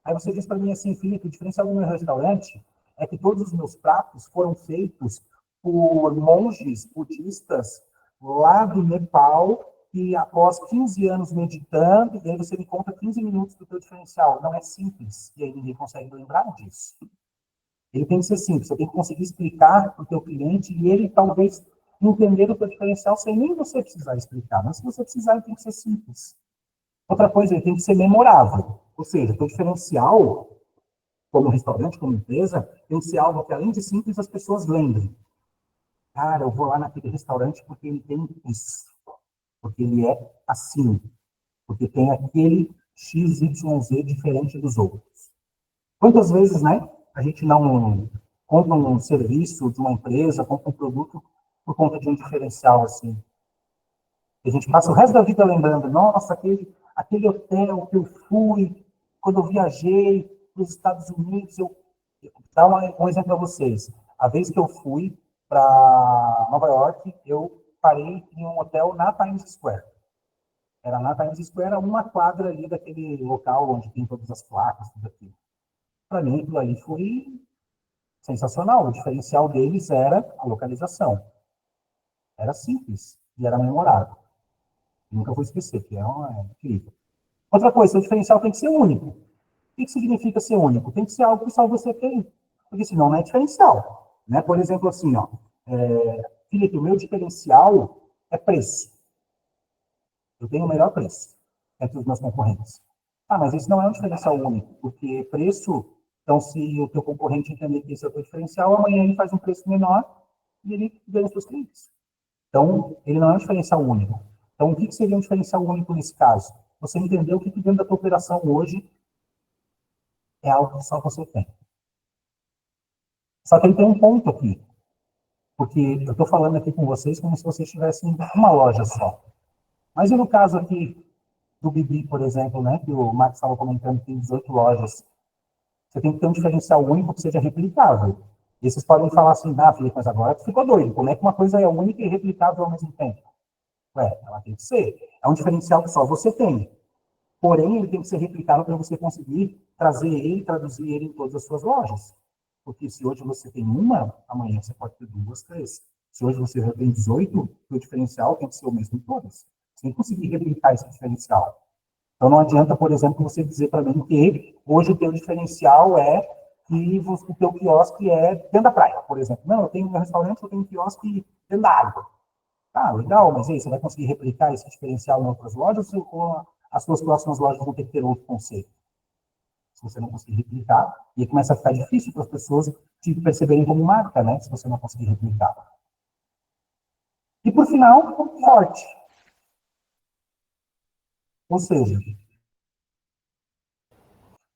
Aí você diz para mim assim, Felipe, o diferencial do meu restaurante é que todos os meus pratos foram feitos por monges budistas lá do Nepal, e após 15 anos meditando, e aí você me conta 15 minutos do teu diferencial. Não é simples, e aí ninguém consegue lembrar disso. Ele tem que ser simples, você tem que conseguir explicar para o teu cliente, e ele talvez entender o teu diferencial sem nem você precisar explicar. Mas se você precisar, ele tem que ser simples. Outra coisa, ele tem que ser memorável. Ou seja, o teu diferencial, como restaurante, como empresa, tem que ser algo que, além de simples, as pessoas lembrem. cara, eu vou lá naquele restaurante porque ele tem isso, porque ele é assim, porque tem aquele XYZ diferente dos outros. Quantas vezes, né, a gente não compra um serviço de uma empresa, compra um produto por conta de um diferencial, assim. A gente passa o resto da vida lembrando, nossa, aquele hotel que eu fui, quando eu viajei para os Estados Unidos, vou dar um exemplo para vocês. A vez que eu fui para Nova York, eu parei em um hotel na Times Square. Era na Times Square, uma quadra ali daquele local onde tem todas as placas, tudo aquilo. Para mim, aquilo ali foi sensacional. O diferencial deles era a localização. Era simples e era memorável. Nunca vou esquecer, que é incrível. Outra coisa, o diferencial tem que ser único. O que significa ser único? Tem que ser algo que só você tem. Porque senão não é diferencial. Né? Por exemplo, assim, ó, Felipe, o meu diferencial é preço. Eu tenho o melhor preço entre os meus concorrentes. Ah, mas isso não é um diferencial único, porque preço, então se o teu concorrente entender que esse é o teu diferencial, amanhã ele faz um preço menor e ele ganha os seus clientes. Então, ele não é um diferencial único. Então, o que seria um diferencial único nesse caso? Você entender o que dentro da tua operação hoje é algo que só você tem. Só que ele tem um ponto aqui. Porque eu estou falando aqui com vocês como se vocês tivessem uma loja só. Mas e no caso aqui do Bibi, por exemplo, né, que o Max estava comentando que tem 18 lojas. Você tem que ter um diferencial único que seja replicável. E vocês podem falar assim, Felipe, mas agora tu ficou doido. Como é que uma coisa é única e replicável ao mesmo tempo? Ela tem que ser. É um diferencial que só você tem. Porém, ele tem que ser replicável para você conseguir trazer ele, traduzir ele em todas as suas lojas. Porque se hoje você tem uma, amanhã você pode ter 2, 3. Se hoje você já tem 18, o diferencial tem que ser o mesmo em todas. Você tem que conseguir replicar esse diferencial. Então, não adianta, por exemplo, você dizer para mim que hoje o teu diferencial é que o teu quiosque é dentro da praia, por exemplo. Não, eu tenho um restaurante, eu tenho um quiosque dentro da água. Ah, legal, mas aí, você vai conseguir replicar esse diferencial em outras lojas ou as suas próximas lojas vão ter que ter outro conceito? Se você não conseguir replicar, e aí começa a ficar difícil para as pessoas te perceberem como marca, né? Se você não conseguir replicar. E, por final, forte. Ou seja,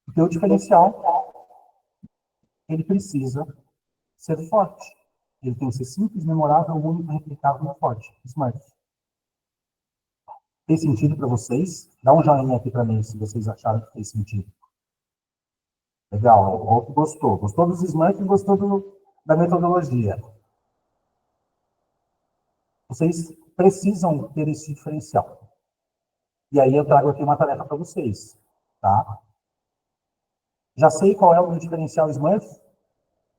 o teu diferencial, ele precisa ser forte. Ele tem que ser simples, memorável, único, replicável e forte. Smart. Tem sentido para vocês? Dá um joinha aqui para mim, se vocês acharam que fez sentido. Legal, o que gostou. Gostou dos Smart e gostou da metodologia. Vocês precisam ter esse diferencial. E aí eu trago aqui uma tarefa para vocês. Tá? Já sei qual é o meu diferencial Smart?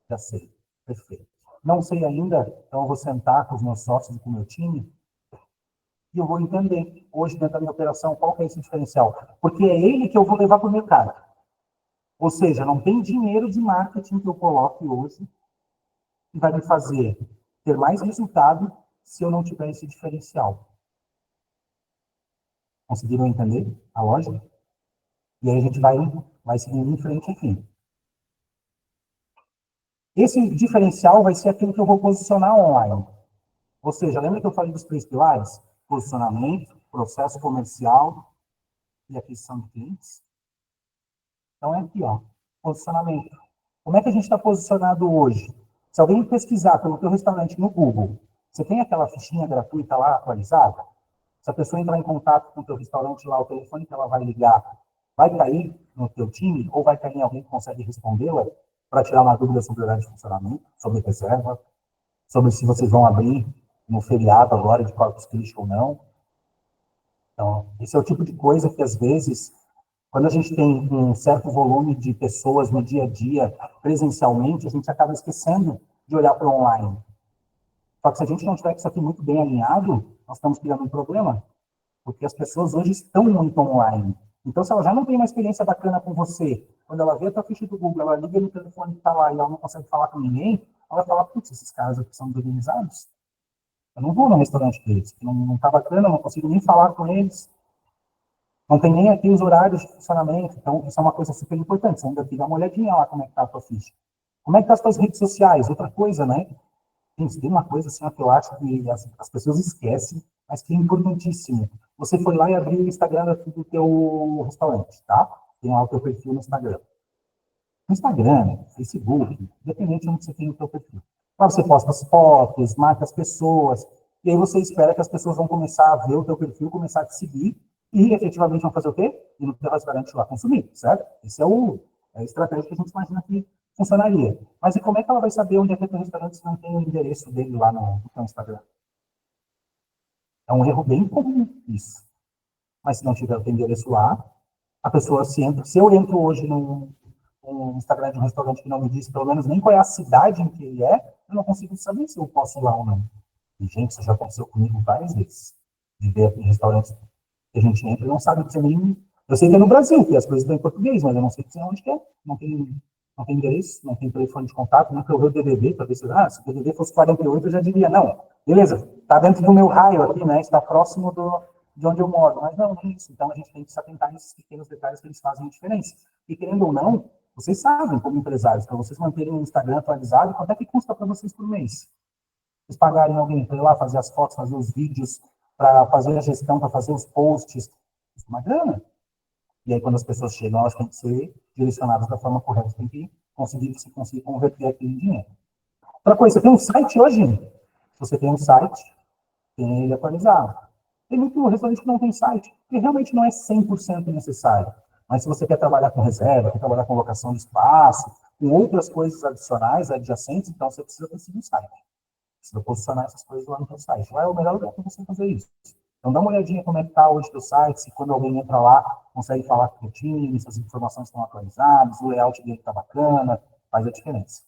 Já sei. Perfeito. Não sei ainda, então eu vou sentar com os meus sócios e com o meu time e eu vou entender, hoje, dentro da minha operação, qual que é esse diferencial. Porque é ele que eu vou levar para o mercado. Ou seja, não tem dinheiro de marketing que eu coloque hoje que vai me fazer ter mais resultado se eu não tiver esse diferencial. Conseguiram entender a lógica? E aí a gente vai seguindo em frente, enfim. Esse diferencial vai ser aquilo que eu vou posicionar online. Ou seja, lembra que eu falei dos 3 pilares? Posicionamento, processo comercial e aquisição de clientes? Então é aqui, ó, posicionamento. Como é que a gente está posicionado hoje? Se alguém pesquisar pelo teu restaurante no Google, você tem aquela fichinha gratuita lá atualizada? Se a pessoa entrar em contato com o teu restaurante lá, o telefone que ela vai ligar, vai cair no teu time ou vai cair em alguém que consegue respondê-la para tirar uma dúvida sobre o horário de funcionamento, sobre reserva, sobre se vocês vão abrir no feriado agora de Corpus Christi ou não. Então, esse é o tipo de coisa que, às vezes, quando a gente tem um certo volume de pessoas no dia a dia, presencialmente, a gente acaba esquecendo de olhar para o online. Só que se a gente não tiver isso aqui muito bem alinhado, nós estamos criando um problema. Porque as pessoas hoje estão muito online. Então, se ela já não tem uma experiência bacana com você, quando ela vê a tua ficha do Google, ela liga no telefone que está lá e ela não consegue falar com ninguém, ela vai falar, putz, esses caras aqui são desorganizados. Eu não vou no restaurante deles, não está bacana, não consigo nem falar com eles. Não tem nem aqui os horários de funcionamento. Então, isso é uma coisa super importante. Você ainda tem que dar uma olhadinha lá como é que está a tua ficha. Como é que está as tuas redes sociais? Outra coisa, né? Gente, tem uma coisa assim, ó, que eu acho que as pessoas esquecem, mas que é importantíssimo. Você foi lá e abriu o Instagram do teu restaurante, tá? Tem lá o teu perfil no Instagram. No Instagram, Facebook, independente de onde você tem o teu perfil. Lá você posta as fotos, marca as pessoas, e aí você espera que as pessoas vão começar a ver o teu perfil, começar a te seguir, e efetivamente vão fazer o quê? Ir no teu restaurante lá consumir, certo? Esse é a estratégia que a gente imagina que funcionaria. Mas e como é que ela vai saber onde é que é teu restaurante se não tem o endereço dele lá no teu Instagram? É um erro bem comum isso. Mas se não tiver o teu endereço lá, a pessoa se eu entro hoje no Instagram de um restaurante que não me diz pelo menos nem qual é a cidade em que ele é, eu não consigo saber se eu posso ir lá ou não. E, gente, isso já aconteceu comigo várias vezes. De ver em restaurantes que a gente entra e não sabe dizer nem... Eu sei que é no Brasil, que as coisas estão em português, mas eu não sei dizer onde que é. Não tem endereço, não tem telefone de contato, nunca eu vi o DDD para ver se o DDD fosse 48, eu já diria, não, beleza, está dentro do meu raio aqui, né? Está próximo de onde eu moro. Mas não é isso. Então a gente tem que se atentar nesses pequenos detalhes que eles fazem a diferença. E querendo ou não, vocês sabem, como empresários, para vocês manterem o Instagram atualizado, quanto é que custa para vocês por mês? Vocês pagarem alguém para ir lá fazer as fotos, fazer os vídeos, para fazer a gestão, para fazer os posts, isso é uma grana. E aí, quando as pessoas chegam, elas têm que ser direcionadas da forma correta, tem que conseguir converter aquilo em dinheiro. Outra coisa, você tem um site hoje? Se você tem um site, tem ele atualizado. Tem muito restaurante que não tem site, porque realmente não é 100% necessário. Mas se você quer trabalhar com reserva, quer trabalhar com locação de espaço, com outras coisas adicionais, adjacentes, então você precisa conseguir um site. Precisa posicionar essas coisas lá no seu site. Lá é o melhor lugar para você fazer isso. Então dá uma olhadinha como é que está hoje o teu site, se quando alguém entra lá, consegue falar com o time, se as informações estão atualizadas, o layout dele está bacana, faz a diferença.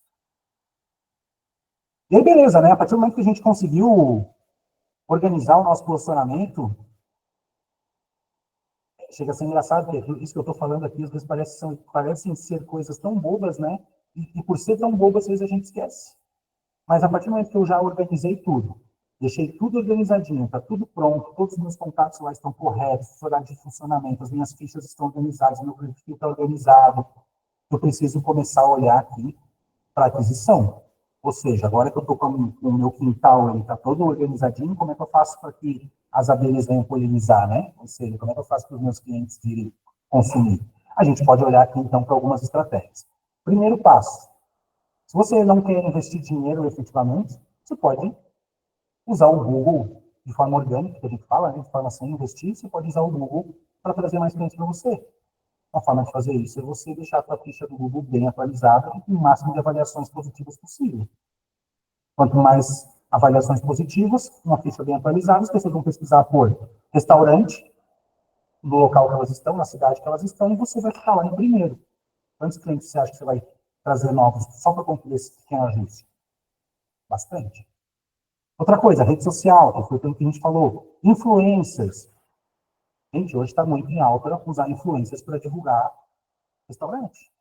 E aí, beleza, né? A partir do momento que a gente conseguiu organizar o nosso posicionamento, chega a ser engraçado, porque isso que eu estou falando aqui, às vezes parecem ser coisas tão bobas, né? E por ser tão bobas, às vezes a gente esquece. Mas a partir do momento que eu já organizei tudo, deixei tudo organizadinho, está tudo pronto, todos os meus contatos lá estão corretos, os horários de funcionamento, as minhas fichas estão organizadas, meu perfil está organizado, eu preciso começar a olhar aqui para aquisição. Ou seja, agora que eu estou com o meu quintal, ele está todo organizadinho, como é que eu faço para que as abelhas venham polinizar, né? Ou seja, como é que eu faço para os meus clientes virem consumir? A gente pode olhar aqui, então, para algumas estratégias. Primeiro passo. Se você não quer investir dinheiro efetivamente, você pode usar o Google de forma orgânica, que a gente fala, né, de forma sem investir, você pode usar o Google para trazer mais clientes para você. Uma forma de fazer isso é você deixar a sua ficha do Google bem atualizada e com o máximo de avaliações positivas possível. Quanto mais avaliações positivas, uma ficha bem atualizada, as pessoas vão pesquisar por restaurante, no local que elas estão, na cidade que elas estão, e você vai ficar lá em primeiro. Quantos clientes você acha que você vai trazer novos só para concluir esse pequeno ajuste? Bastante. Outra coisa, rede social, que foi o que a gente falou. Influencers. Gente, hoje está muito em alta usar influencers para divulgar restaurante.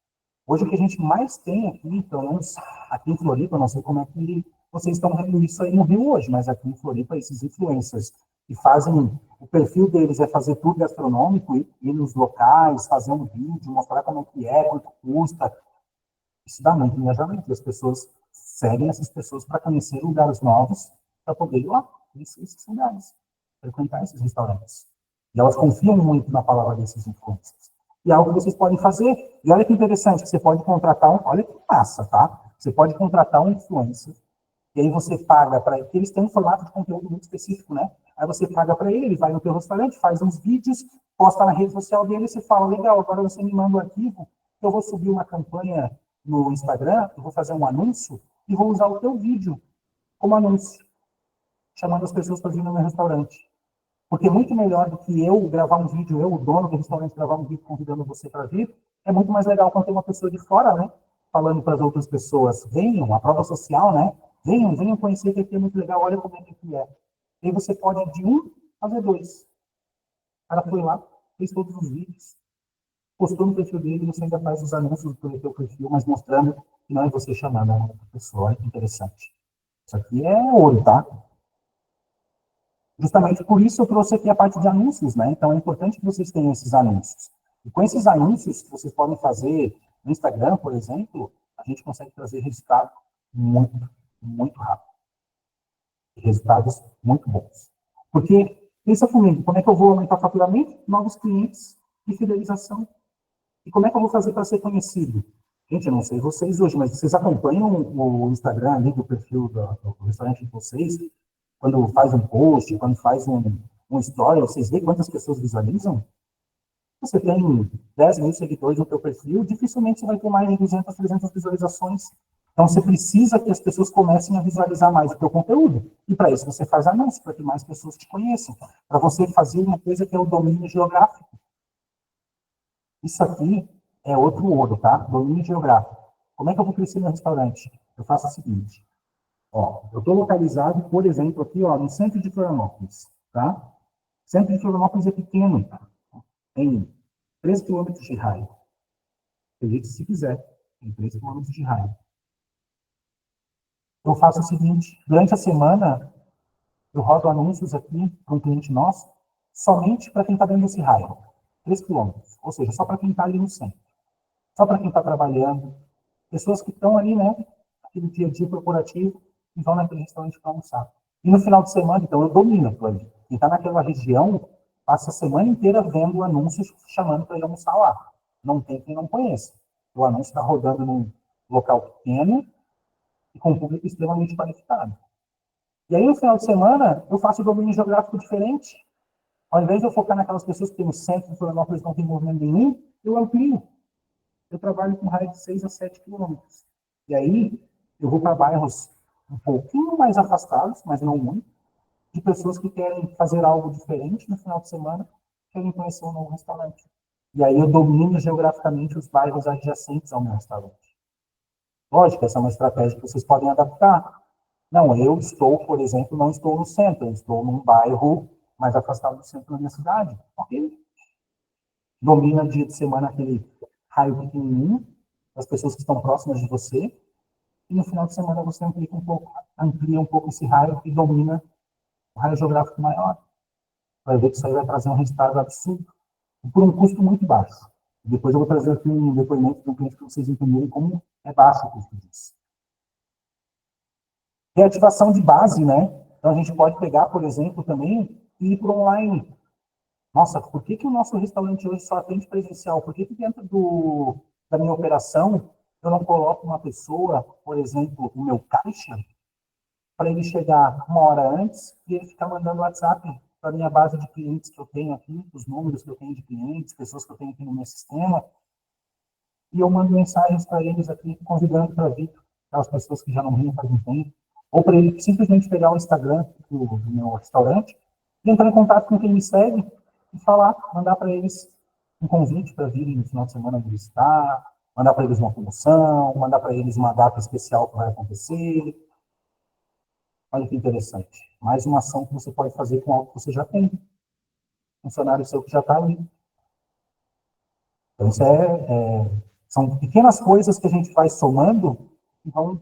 Hoje o que a gente mais tem aqui, pelo menos aqui em Floripa, não sei como é que vocês estão vendo isso aí no Rio hoje, mas aqui em Floripa, esses influencers que fazem, o perfil deles é fazer tour gastronômico, ir nos locais, fazer um vídeo, mostrar como é que é, quanto custa. Isso dá muito engajamento. As pessoas seguem essas pessoas para conhecer lugares novos, para poder ir lá, esses lugares, frequentar esses restaurantes. E elas confiam muito na palavra desses influencers. E é algo que vocês podem fazer. E olha que interessante, que você pode contratar olha que massa, tá? Você pode contratar um influencer, e aí você paga para ele, eles têm um formato de conteúdo muito específico, né? Aí você paga para ele vai no teu restaurante, faz uns vídeos, posta na rede social dele, e você fala, legal, agora você me manda um arquivo, eu vou subir uma campanha no Instagram, eu vou fazer um anúncio, e vou usar o teu vídeo como anúncio, chamando as pessoas para vir no meu restaurante. Porque é muito melhor do que eu gravar um vídeo, eu, o dono do restaurante, gravar um vídeo convidando você para vir, é muito mais legal quando tem uma pessoa de fora, né? Falando para as outras pessoas, venham, a prova social, né? Venham conhecer que aqui é muito legal, olha como é que é. E aí você pode, de um, fazer dois. O cara foi lá, fez todos os vídeos, postou no perfil dele, e você ainda faz os anúncios do teu perfil, mas mostrando que não é você chamando a outra pessoa. Olha que interessante. Isso aqui é ouro, tá? Justamente por isso eu trouxe aqui a parte de anúncios, né? Então é importante que vocês tenham esses anúncios. E com esses anúncios que vocês podem fazer no Instagram, por exemplo, a gente consegue trazer resultado muito, muito rápido. Resultados muito bons. Porque, pensa comigo, como é que eu vou aumentar o faturamento? Novos clientes e fidelização. E como é que eu vou fazer para ser conhecido? Gente, eu não sei vocês hoje, mas vocês acompanham o Instagram ali do perfil do restaurante de vocês? Quando faz um post, quando faz um story, vocês veem quantas pessoas visualizam? Você tem 10 mil seguidores no seu perfil, dificilmente você vai ter mais de 200, 300 visualizações. Então, você precisa que as pessoas comecem a visualizar mais o seu conteúdo. E para isso, você faz anúncio, para que mais pessoas te conheçam. Para você fazer uma coisa que é o domínio geográfico. Isso aqui é outro ouro, tá? Domínio geográfico. Como é que eu vou crescer meu restaurante? Eu faço o seguinte. Ó, eu estou localizado, por exemplo, aqui ó, no centro de Florianópolis. Tá? O centro de Florianópolis é pequeno. Tem 3 quilômetros de raio. Acredite se quiser. Tem 3 quilômetros de raio. Eu faço o seguinte. Durante a semana, eu rodo anúncios aqui para um cliente nosso, somente para quem está dentro desse raio. 3 quilômetros. Ou seja, só para quem está ali no centro. Só para quem está trabalhando. Pessoas que estão ali, né? Aquele dia a dia corporativo e vão naquele restaurante para almoçar. E no final de semana, então, eu domino aquilo ali. Quem está naquela região, passa a semana inteira vendo anúncios chamando para ir almoçar lá. Não tem quem não conheça. O anúncio está rodando num local pequeno e com um público extremamente qualificado. E aí, no final de semana, eu faço domínio geográfico diferente. Ao invés de eu focar naquelas pessoas que tem no centro de Florianópolis não tem movimento nenhum, eu amplio. Eu trabalho com raio de 6 a 7 quilômetros. E aí, eu vou para bairros um pouquinho mais afastados, mas não muito, de pessoas que querem fazer algo diferente no final de semana, querem conhecer um novo restaurante. E aí eu domino geograficamente os bairros adjacentes ao meu restaurante. Lógico, essa é uma estratégia que vocês podem adaptar. Não, eu estou, por exemplo, não estou no centro, eu estou num bairro mais afastado do centro da minha cidade. Ok? Domina dia de semana aquele raio pequenininho, das pessoas que estão próximas de você, e no final de semana você amplia um pouco esse raio e domina o raio geográfico maior. Vai ver que isso aí vai trazer um resultado absurdo, por um custo muito baixo. Depois eu vou trazer aqui um depoimento de um cliente para vocês entenderem como é baixo o custo disso. Reativação de base, né? Então a gente pode pegar, por exemplo, também e ir para o online. Nossa, por que o nosso restaurante hoje só atende presencial? Por que dentro da minha operação eu não coloco uma pessoa, por exemplo, o meu caixa, para ele chegar 1 hora antes e ele ficar mandando WhatsApp para a minha base de clientes que eu tenho aqui, os números que eu tenho de clientes, pessoas que eu tenho aqui no meu sistema, e eu mando mensagens para eles aqui, convidando para vir, aquelas pessoas que já não vinham faz um tempo, ou para ele simplesmente pegar o Instagram do meu restaurante e entrar em contato com quem me segue e falar, mandar para eles um convite para virem no final de semana visitar, mandar para eles uma promoção, mandar para eles uma data especial que vai acontecer. Olha que interessante. Mais uma ação que você pode fazer com algo que você já tem. Funcionário seu que já está ali. Então, são pequenas coisas que a gente vai somando, e quando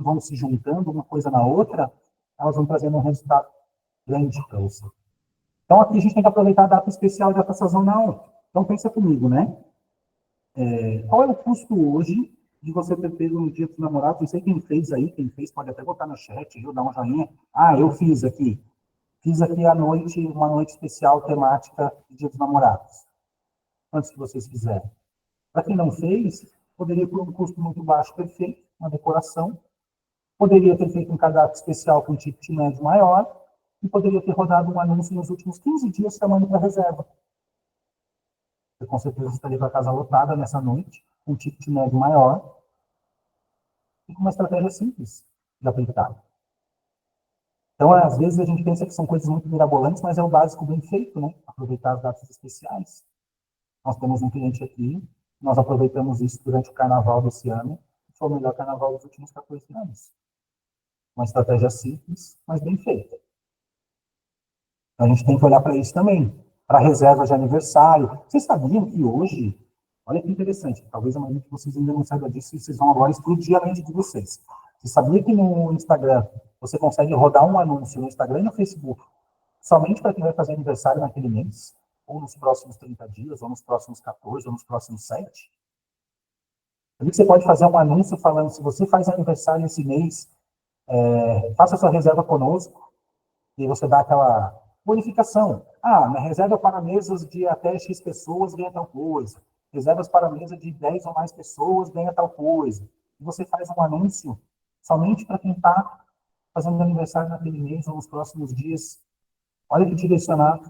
vão se juntando uma coisa na outra, elas vão trazendo um resultado grande para você. Então, aqui a gente tem que aproveitar a data especial e a data sazonal. Então, pensa comigo, né? Qual é o custo hoje de você ter pego no Dia dos Namorados? Não sei quem fez aí, quem fez pode até botar no chat, viu? Dar um joinha. Ah, eu fiz aqui. Fiz aqui à noite, uma noite especial temática de Dia dos Namorados. Quantos que vocês fizeram? Para quem não fez, poderia por um custo muito baixo ter feito uma decoração, poderia ter feito um cadastro especial com um ticket médio maior, e poderia ter rodado um anúncio nos últimos 15 dias chamando para reserva. Você com certeza estaria com a casa lotada nessa noite, com um ticket médio maior, e com uma estratégia simples de aplicar. Então, às vezes, a gente pensa que são coisas muito mirabolantes, mas é o básico bem feito, né? Aproveitar as datas especiais. Nós temos um cliente aqui, nós aproveitamos isso durante o carnaval desse ano, que foi o melhor carnaval dos últimos 14 anos. Uma estratégia simples, mas bem feita. Então, a gente tem que olhar para isso também, para reserva de aniversário. Vocês sabiam que hoje, olha que interessante, talvez a maioria de vocês ainda não saiba disso, e vocês vão agora explodir a mente de vocês. Você sabia que no Instagram você consegue rodar um anúncio no Instagram e no Facebook somente para quem vai fazer aniversário naquele mês? Ou nos próximos 30 dias, ou nos próximos 14, ou nos próximos 7? Sabia que você pode fazer um anúncio falando, se você faz aniversário esse mês, faça sua reserva conosco, e você dá aquela bonificação. Minha reserva para mesas de até X pessoas ganha tal coisa. Reservas para mesa de 10 ou mais pessoas ganha tal coisa. E você faz um anúncio somente para quem está fazendo aniversário naquele mês ou nos próximos dias. Olha que direcionado.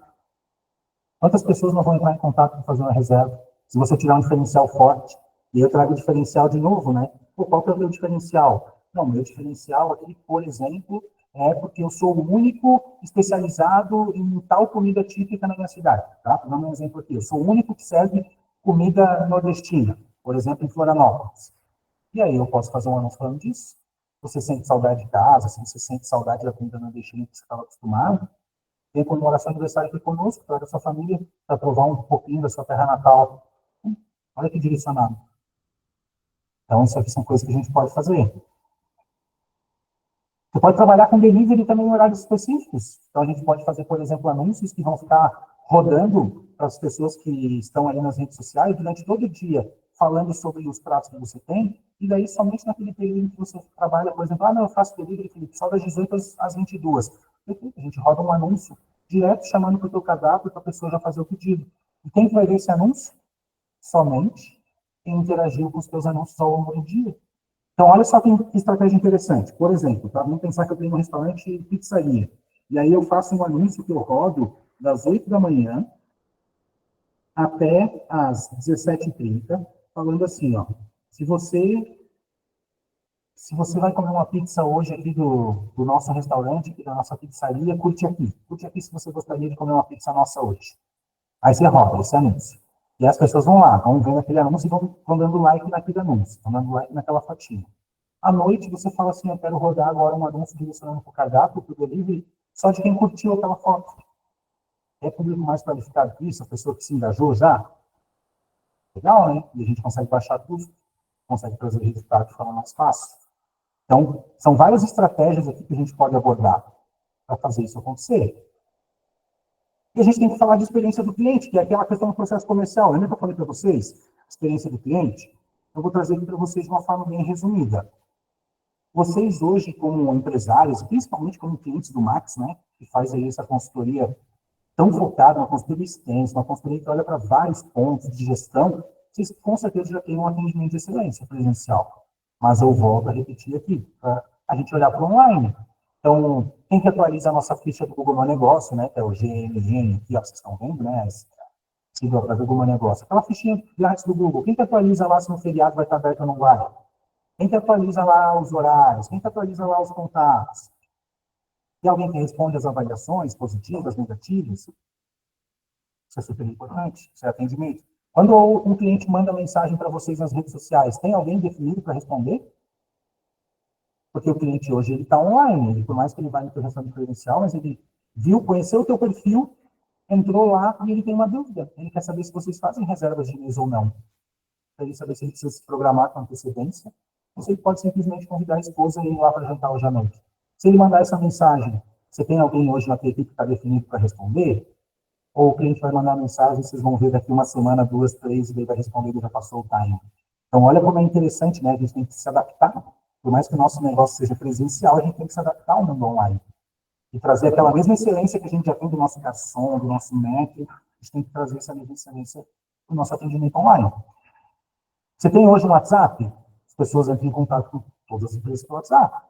Quantas pessoas não vão entrar em contato para fazer uma reserva? Se você tirar um diferencial forte, e eu trago o diferencial de novo, né? Qual que é o meu diferencial? Não, meu diferencial aqui, por exemplo, é porque eu sou o único especializado em tal comida típica na minha cidade, tá? Vou dar um exemplo aqui. Eu sou o único que serve comida nordestina, por exemplo, em Florianópolis. E aí eu posso fazer um anúncio falando disso. Você sente saudade de casa, se você sente saudade da comida nordestina que você estava acostumado, vem comemoração de aniversário aqui conosco, traga sua família para provar um pouquinho da sua terra natal. Olha que direcionado. Então, isso aqui são coisas que a gente pode fazer. Você pode trabalhar com delivery também em horários específicos. Então, a gente pode fazer, por exemplo, anúncios que vão ficar rodando para as pessoas que estão aí nas redes sociais durante todo o dia, falando sobre os pratos que você tem, e daí somente naquele período que você trabalha, por exemplo, eu faço delivery, Felipe, só das 18 às 22. A gente roda um anúncio direto chamando para o teu cadastro para a pessoa já fazer o pedido. E quem vai ver esse anúncio? Somente quem interagiu com os teus anúncios ao longo do dia. Então, olha só que estratégia interessante. Por exemplo, vamos pensar que eu tenho um restaurante e pizzaria. E aí eu faço um anúncio que eu rodo das 8 da manhã até às 17h30, falando assim, ó, se você vai comer uma pizza hoje aqui do nosso restaurante, aqui da nossa pizzaria, curte aqui. Curte aqui se você gostaria de comer uma pizza nossa hoje. Aí você roda esse anúncio. E as pessoas vão lá, vão vendo aquele anúncio e vão dando like naquele anúncio, vão dando like naquela fotinha. À noite, você fala assim, eu quero rodar agora um anúncio direcionando para o cardápio, para o delivery, só de quem curtiu aquela foto. É público mais qualificado que isso, a pessoa que se engajou já. Legal, né? E a gente consegue baixar tudo, consegue trazer o resultado de forma mais fácil. Então, são várias estratégias aqui que a gente pode abordar para fazer isso acontecer. E a gente tem que falar de experiência do cliente, que é aquela questão do processo comercial. Lembra que eu falei para vocês? Experiência do cliente? Eu vou trazer aqui para vocês de uma forma bem resumida. Vocês hoje, como empresários, principalmente como clientes do Max, né, que faz aí essa consultoria tão focada, uma consultoria extensa, uma consultoria que olha para vários pontos de gestão, vocês com certeza já têm um atendimento de excelência presencial. Mas eu volto a repetir aqui, para a gente olhar para o online. Então, quem que atualiza a nossa ficha do Google Meu Negócio, né, que é o GMN, aqui, ó, vocês estão vendo, né, sigla para Google Meu Negócio. Aquela fichinha grátis do Google, quem que atualiza lá se no feriado vai estar aberto ou não vai? Quem que atualiza lá os horários? Quem que atualiza lá os contatos? Tem alguém que responde as avaliações positivas, negativas? Isso é super importante, isso é atendimento. Quando um cliente manda mensagem para vocês nas redes sociais, tem alguém definido para responder? Porque o cliente hoje ele está online, por mais que ele vá no teu restaurante presencial, mas ele conheceu o teu perfil, entrou lá e ele tem uma dúvida. Ele quer saber se vocês fazem reservas de mesa ou não. Para ele saber se ele precisa se programar com antecedência, ou se ele pode simplesmente convidar a esposa e ir lá para jantar hoje à noite. Se ele mandar essa mensagem, você tem alguém hoje na tua equipe que está definido para responder? Ou o cliente vai mandar mensagem, vocês vão ver daqui uma semana, 2, 3, e ele vai responder e já passou o time. Então, olha como é interessante, né? A gente tem que se adaptar. Por mais que o nosso negócio seja presencial, a gente tem que se adaptar ao mundo online. E trazer aquela mesma excelência que a gente já tem do nosso garçom, do nosso MEC, a gente tem que trazer essa mesma excelência para o nosso atendimento online. Você tem hoje um WhatsApp? As pessoas entram em contato com todas as empresas pelo WhatsApp.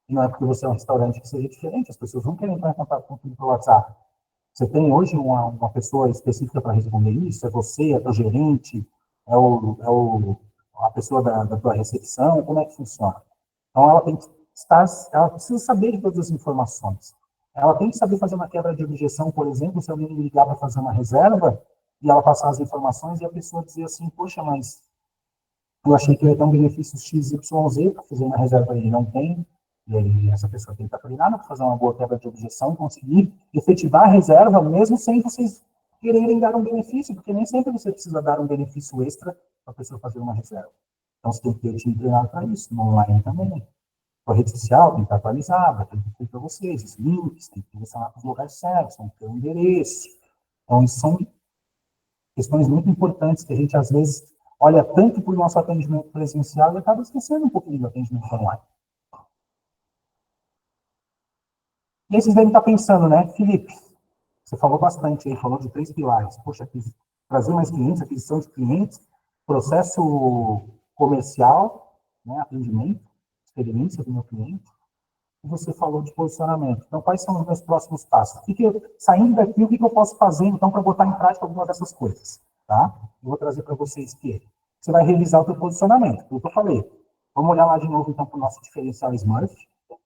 E não é porque você é um restaurante que seja diferente, as pessoas vão querer entrar em contato com tudo pelo WhatsApp. Você tem hoje uma pessoa específica para responder isso? É você, é teu gerente, a pessoa da tua recepção? Como é que funciona? Então, ela precisa saber de todas as informações. Ela tem que saber fazer uma quebra de objeção, por exemplo, se alguém me ligar para fazer uma reserva, e ela passar as informações, e a pessoa dizer assim, poxa, mas eu achei que ia ter um benefício XYZ para fazer uma reserva e não tem. E aí essa pessoa tem que estar treinada para fazer uma boa quebra de objeção, conseguir efetivar a reserva, mesmo sem vocês quererem dar um benefício, porque nem sempre você precisa dar um benefício extra para a pessoa fazer uma reserva. Então, você tem que ter o time treinado para isso, no online também. A rede social tem que estar atualizada, tem que ter para vocês os links, tem que direcionar para os lugares certos, tem que ter o endereço. Então, isso são questões muito importantes que a gente, às vezes, olha tanto para o nosso atendimento presencial e acaba esquecendo um pouquinho do atendimento online. E aí vocês devem estar pensando, né, Felipe, você falou bastante aí, falou de 3 pilares. Poxa, trazer mais clientes, aquisição de clientes, processo comercial, né, atendimento, experiência do meu cliente, e você falou de posicionamento. Então, quais são os meus próximos passos? Saindo daqui, o que eu posso fazer, então, para botar em prática alguma dessas coisas? Tá? Eu vou trazer para vocês que você vai revisar o teu posicionamento, tudo que eu falei. Vamos olhar lá de novo, então, para o nosso diferencial Smurf.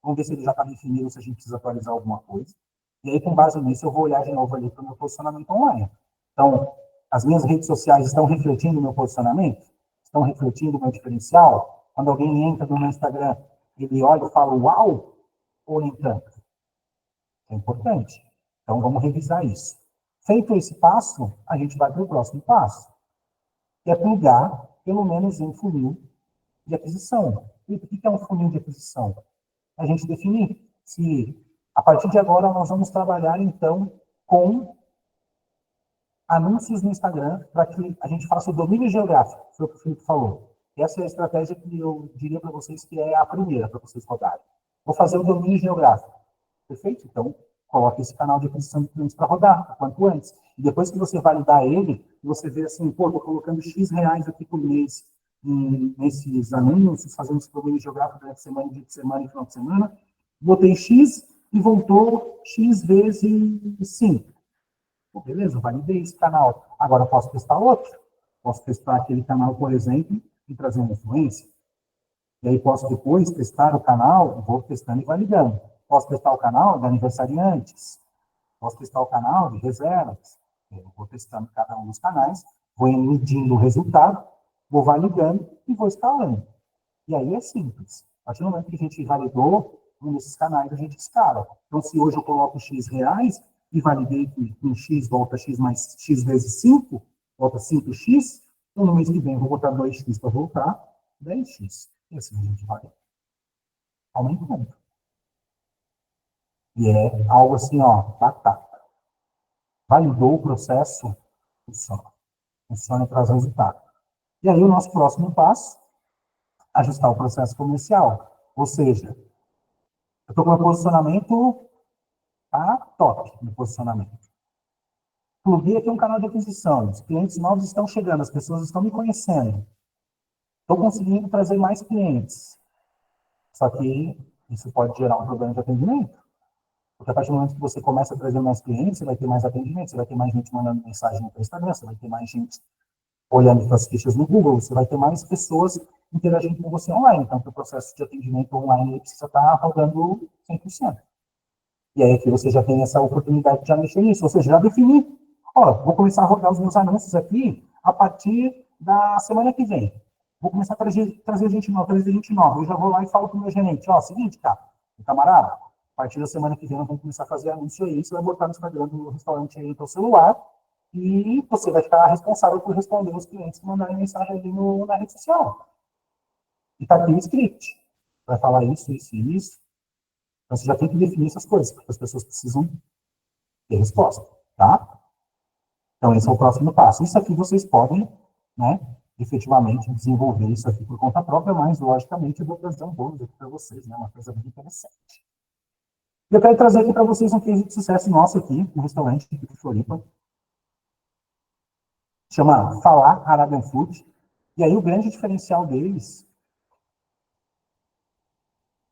Vamos ver se ele já está definido, se a gente precisa atualizar alguma coisa. E aí, com base nisso, eu vou olhar de novo ali para o meu posicionamento online. Então, as minhas redes sociais estão refletindo o meu posicionamento? Estão refletindo o meu diferencial? Quando alguém entra no meu Instagram, ele olha e fala, uau, ou nem tanto? É importante. Então, vamos revisar isso. Feito esse passo, a gente vai para o próximo passo, que é plugar, pelo menos, um funil de aquisição. E o que é um funil de aquisição? A gente definir se, a partir de agora, nós vamos trabalhar, então, com anúncios no Instagram para que a gente faça o domínio geográfico, foi o que o Felipe falou. Essa é a estratégia que eu diria para vocês que é a primeira para vocês rodarem. Vou fazer o domínio geográfico. Perfeito? Então, coloque esse canal de aquisição de clientes para rodar, o quanto antes. E depois que você validar ele, você vê assim, pô, estou colocando X reais aqui por mês nesses anúncios, fazendo esse domínio geográfico durante semana, dia de semana e final de semana. Botei X e voltou X vezes 5. Pô, beleza, validei esse canal. Agora eu posso testar outro. Posso testar aquele canal, por exemplo, e trazer uma influência. E aí posso depois testar o canal, vou testando e validando. Posso testar o canal de aniversariantes. Posso testar o canal de reservas. Eu vou testando cada um dos canais, vou medindo o resultado, vou validando e vou escalando. E aí é simples. A partir do momento que a gente validou um desses canais, a gente escala. Então, se hoje eu coloco X reais e validei que com X volta X mais X vezes 5, volta 5X, então no mês que vem eu vou botar 2X para voltar, 10X. E assim a gente vai aumentando. E é algo assim, ó, batata. Validou o processo, funciona. Funciona e traz resultado. E aí o nosso próximo passo, ajustar o processo comercial. Ou seja, eu estou com o posicionamento top no posicionamento. Pluguei aqui um canal de aquisição. Os clientes novos estão chegando, as pessoas estão me conhecendo. Estou conseguindo trazer mais clientes. Só que isso pode gerar um problema de atendimento. Porque a partir do momento que você começa a trazer mais clientes, você vai ter mais atendimento, você vai ter mais gente mandando mensagem no Instagram, você vai ter mais gente olhando suas fichas no Google, você vai ter mais pessoas interagindo com você online. Então, o processo de atendimento online precisa estar rodando 100%. E aí aqui você já tem essa oportunidade de já mexer nisso, ou seja, já definir. Ó, vou começar a rodar os meus anúncios aqui a partir da semana que vem. Vou começar a trazer gente nova. Eu já vou lá e falo para o meu gerente, ó, seguinte, cara, camarada, a partir da semana que vem nós vamos começar a fazer anúncio aí, você vai botar no Instagram do restaurante aí no seu celular e você vai ficar responsável por responder os clientes que mandarem mensagem ali na rede social. E tá aqui o script. Vai falar isso, isso e isso. Então você já tem que definir essas coisas, porque as pessoas precisam ter resposta, tá? Então esse é o próximo passo. Isso aqui vocês podem, né, efetivamente desenvolver isso aqui por conta própria, mas logicamente eu vou trazer um bônus aqui para vocês, né, uma coisa bem interessante. Eu quero trazer aqui para vocês um case de sucesso nosso aqui, no restaurante aqui de Floripa. Chama Falar Arabian Food. E aí o grande diferencial deles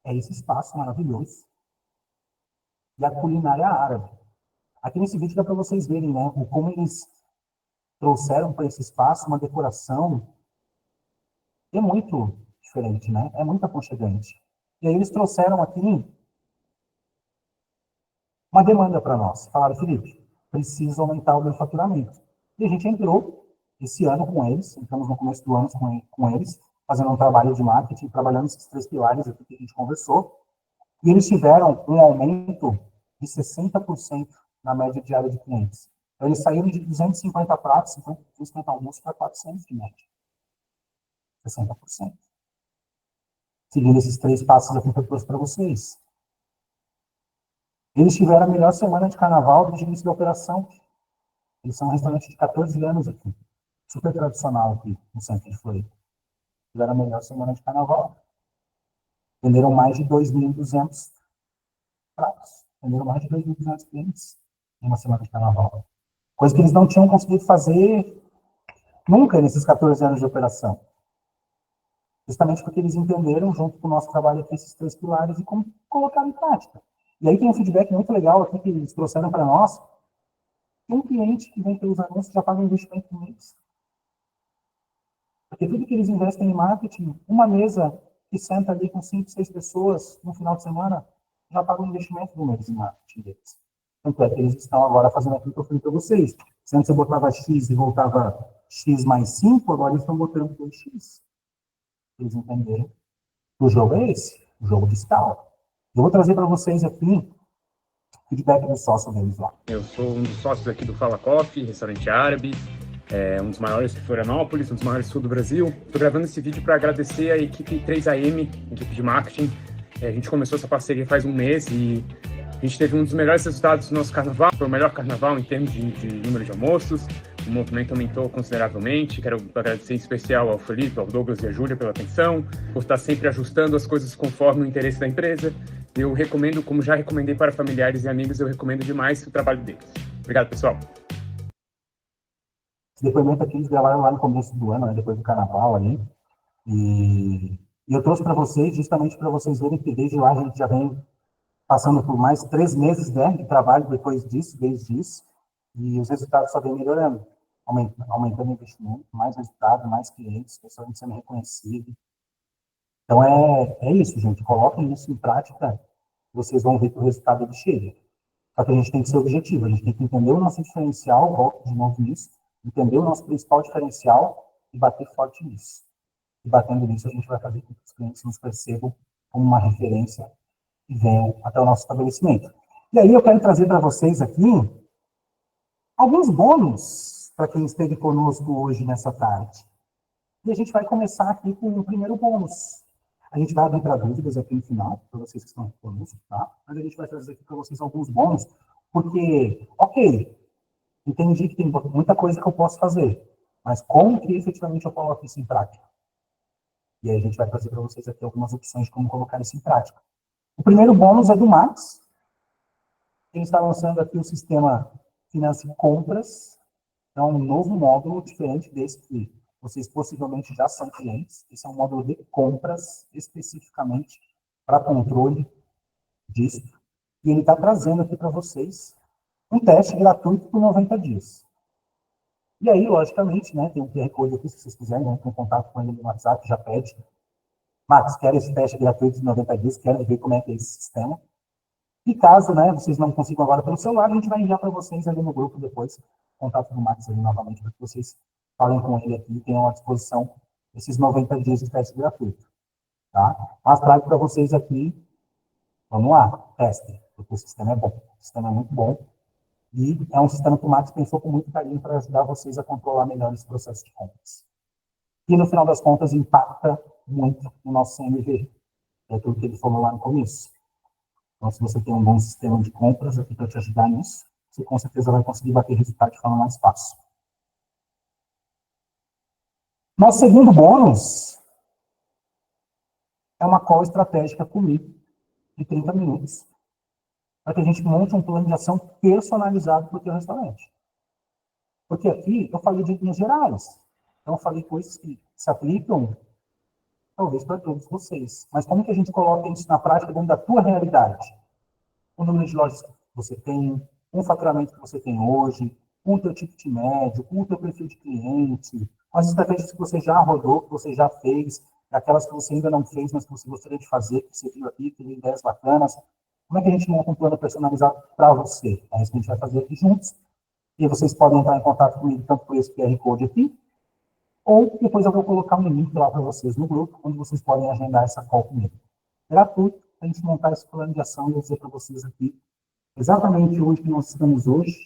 é esse espaço maravilhoso e a culinária árabe. Aqui nesse vídeo dá para vocês verem, né, como eles trouxeram para esse espaço uma decoração que é muito diferente, né? É muito aconchegante. E aí eles trouxeram aqui uma demanda para nós. Falaram, Felipe, preciso aumentar o meu faturamento. E a gente entrou esse ano com eles, entramos no começo do ano com eles, fazendo um trabalho de marketing, trabalhando esses 3 pilares aqui que a gente conversou. E eles tiveram um aumento de 60% na média diária de clientes. Então, eles saíram de 250 pratos, 250 almoços, para 400 de média. 60%. Seguindo esses 3 passos aqui que eu trouxe para vocês. Eles tiveram a melhor semana de carnaval desde o início da operação. Eles são um restaurante de 14 anos aqui. Super tradicional aqui no centro de Floripa. Tiveram a melhor semana de carnaval. Venderam mais de 2.200 pratos. Atenderam mais de 2.200 clientes em uma semana de carnaval. Coisa que eles não tinham conseguido fazer nunca nesses 14 anos de operação. Justamente porque eles entenderam, junto com o nosso trabalho aqui, esses 3 pilares e como colocar em prática. E aí tem um feedback muito legal aqui que eles trouxeram para nós. Tem um cliente que vem pelos anúncios já paga um investimento no mês. Porque tudo que eles investem em marketing, uma mesa que senta ali com 5, 6 pessoas no final de semana, já paga um investimento do mês em marketing deles. Tanto é que eles estão agora fazendo aquilo que eu falei para vocês. Se antes eu botava X e voltava X mais 5, agora eles estão botando 2X. Eles entenderam que o jogo é esse, o jogo de escala. Eu vou trazer para vocês aqui feedback do sócio deles lá. Eu sou um dos sócios aqui do Fala Coffee, restaurante árabe, um dos maiores de Florianópolis, um dos maiores do sul do Brasil. Estou gravando esse vídeo para agradecer a equipe 3AM, equipe de marketing. A gente começou essa parceria faz um mês e a gente teve um dos melhores resultados do nosso carnaval. Foi o melhor carnaval em termos de número de almoços. O movimento aumentou consideravelmente. Quero agradecer em especial ao Felipe, ao Douglas e à Júlia pela atenção, por estar sempre ajustando as coisas conforme o interesse da empresa. Eu recomendo, como já recomendei para familiares e amigos, eu recomendo demais o trabalho deles. Obrigado, pessoal. Esse depoimento aqui eles gravaram lá no começo do ano, né, depois do carnaval ali. E eu trouxe para vocês, justamente para vocês verem que desde lá a gente já vem passando por mais 3 meses, né, de trabalho depois disso, desde isso. E os resultados só vêm melhorando, aumentando o investimento, mais resultado, mais clientes, pessoas sendo reconhecidas. Então é isso, gente. Coloquem isso em prática, vocês vão ver que o resultado ele chega. Só que a gente tem que ser objetivo, a gente tem que entender o nosso diferencial, volto de novo nisso, entender o nosso principal diferencial e bater forte nisso. E batendo nisso, a gente vai fazer com que os clientes nos percebam como uma referência e venham até o nosso estabelecimento. E aí eu quero trazer para vocês aqui alguns bônus para quem esteve conosco hoje nessa tarde. E a gente vai começar aqui com o primeiro bônus. A gente vai abrir para dúvidas aqui no final, para vocês que estão aqui conosco, tá? Mas a gente vai trazer aqui para vocês alguns bônus, porque, ok, entendi que tem muita coisa que eu posso fazer, mas como que efetivamente eu coloco isso em prática? E aí a gente vai trazer para vocês aqui algumas opções de como colocar isso em prática. O primeiro bônus é do Max. Ele está lançando aqui o sistema Finance Compras. É um novo módulo diferente desse que vocês possivelmente já são clientes. Esse é um módulo de compras, especificamente para controle disso. E ele está trazendo aqui para vocês um teste gratuito por 90 dias. E aí, logicamente, né, tem um QR Code aqui, se vocês quiserem, entrar em contato com ele no WhatsApp, já pede. Max, quero esse teste gratuito de 90 dias, quero ver como é que é esse sistema. E caso, né, vocês não consigam agora pelo celular, a gente vai enviar para vocês ali no grupo depois, contato do Max ali novamente, para que vocês falem com ele aqui e tenham à disposição esses 90 dias de teste gratuito. Tá? Mas trago para vocês aqui, vamos lá, testem, porque o sistema é bom, o sistema é muito bom. E é um sistema que o Max pensou com muito carinho para ajudar vocês a controlar melhor esse processo de compras. E no final das contas impacta muito no nosso CMV. É aquilo que ele falou lá no começo. Então, se você tem um bom sistema de compras aqui para te ajudar nisso, você com certeza vai conseguir bater resultado de forma mais fácil. Nosso segundo bônus é uma call estratégica comigo, de 30 minutos, para que a gente monte um plano de ação personalizado para o teu restaurante. Porque aqui eu falei de linhas gerais. Então, eu falei coisas que se aplicam, talvez, para todos vocês. Mas como que a gente coloca isso na prática dentro da tua realidade? O número de lojas que você tem, o faturamento que você tem hoje, com o teu ticket médio, com o teu perfil de cliente, as estratégias que você já rodou, que você já fez, aquelas que você ainda não fez, mas que você gostaria de fazer, que você viu aqui, que tem ideias bacanas. Como é que a gente monta um plano personalizado para você? É isso que a gente vai fazer aqui juntos. E vocês podem entrar em contato comigo, tanto por esse QR Code aqui, ou depois eu vou colocar um link lá para vocês no grupo, onde vocês podem agendar essa call comigo. Gratuito, a gente montar esse plano de ação e eu dizer para vocês aqui exatamente onde que nós estamos hoje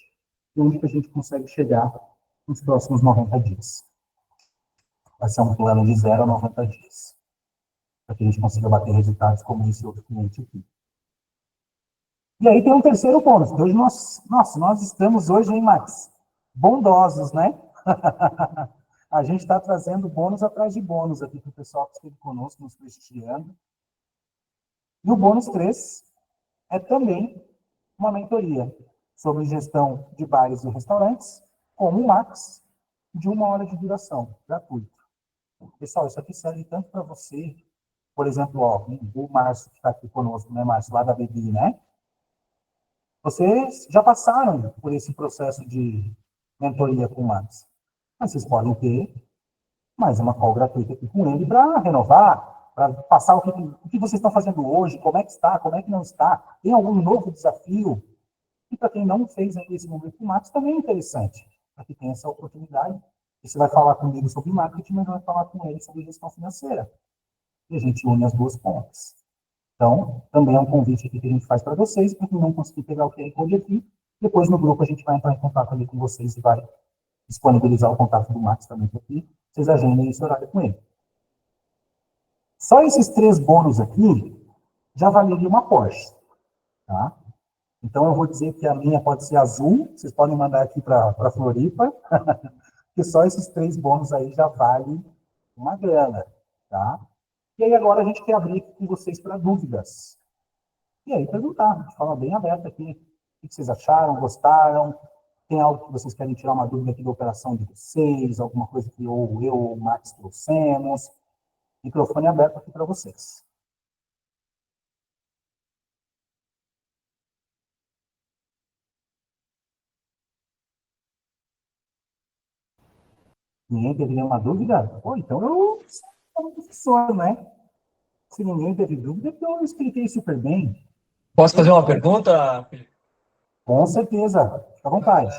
e onde que a gente consegue chegar nos próximos 90 dias. Vai ser um plano de 0 a 90 dias, para que a gente consiga bater resultados como esse outro cliente aqui. E aí tem um terceiro bônus. Hoje nós estamos hoje, hein, Max? Bondosos, né? A gente está trazendo bônus atrás de bônus aqui para o pessoal que esteve conosco, nos prestigiando. E o bônus 3 é também uma mentoria sobre gestão de bares e restaurantes, como o Max, de 1 hora de duração, gratuito. Pessoal, isso aqui serve tanto para você, por exemplo, ó, o Márcio que está aqui conosco, né, Márcio, lá da BB, né? Vocês já passaram por esse processo de mentoria com o Max. Mas vocês podem ter mais uma call gratuita aqui com ele para renovar, para passar o que vocês estão fazendo hoje, como é que está, como é que não está, tem algum novo desafio. E para quem não fez ainda esse momento com o Max, também é interessante, para que tenha essa oportunidade. Você vai falar comigo sobre marketing, mas vai falar com ele sobre gestão financeira. E a gente une as duas pontas. Então, também é um convite aqui que a gente faz para vocês, para quem não conseguir pegar o QR Code aqui, depois no grupo a gente vai entrar em contato ali com vocês e vai disponibilizar o contato do Max também aqui, vocês agendem esse horário com ele. Só esses 3 bônus aqui já valeria uma Porsche, tá? Então eu vou dizer que a minha pode ser azul, vocês podem mandar aqui para Floripa, que só esses 3 bônus aí já valem uma grana, tá? E aí agora a gente quer abrir aqui com vocês para dúvidas. E aí perguntar, de forma bem aberta aqui, o que vocês acharam, gostaram, tem algo que vocês querem tirar uma dúvida aqui da operação de vocês, alguma coisa que ou eu ou o Max trouxemos. Microfone aberto aqui para vocês. Ninguém teve nenhuma dúvida? Pô, então eu sou um professor, né? Se ninguém teve dúvida, então eu expliquei super bem. Posso fazer uma pergunta, Felipe? Com certeza, fica à vontade.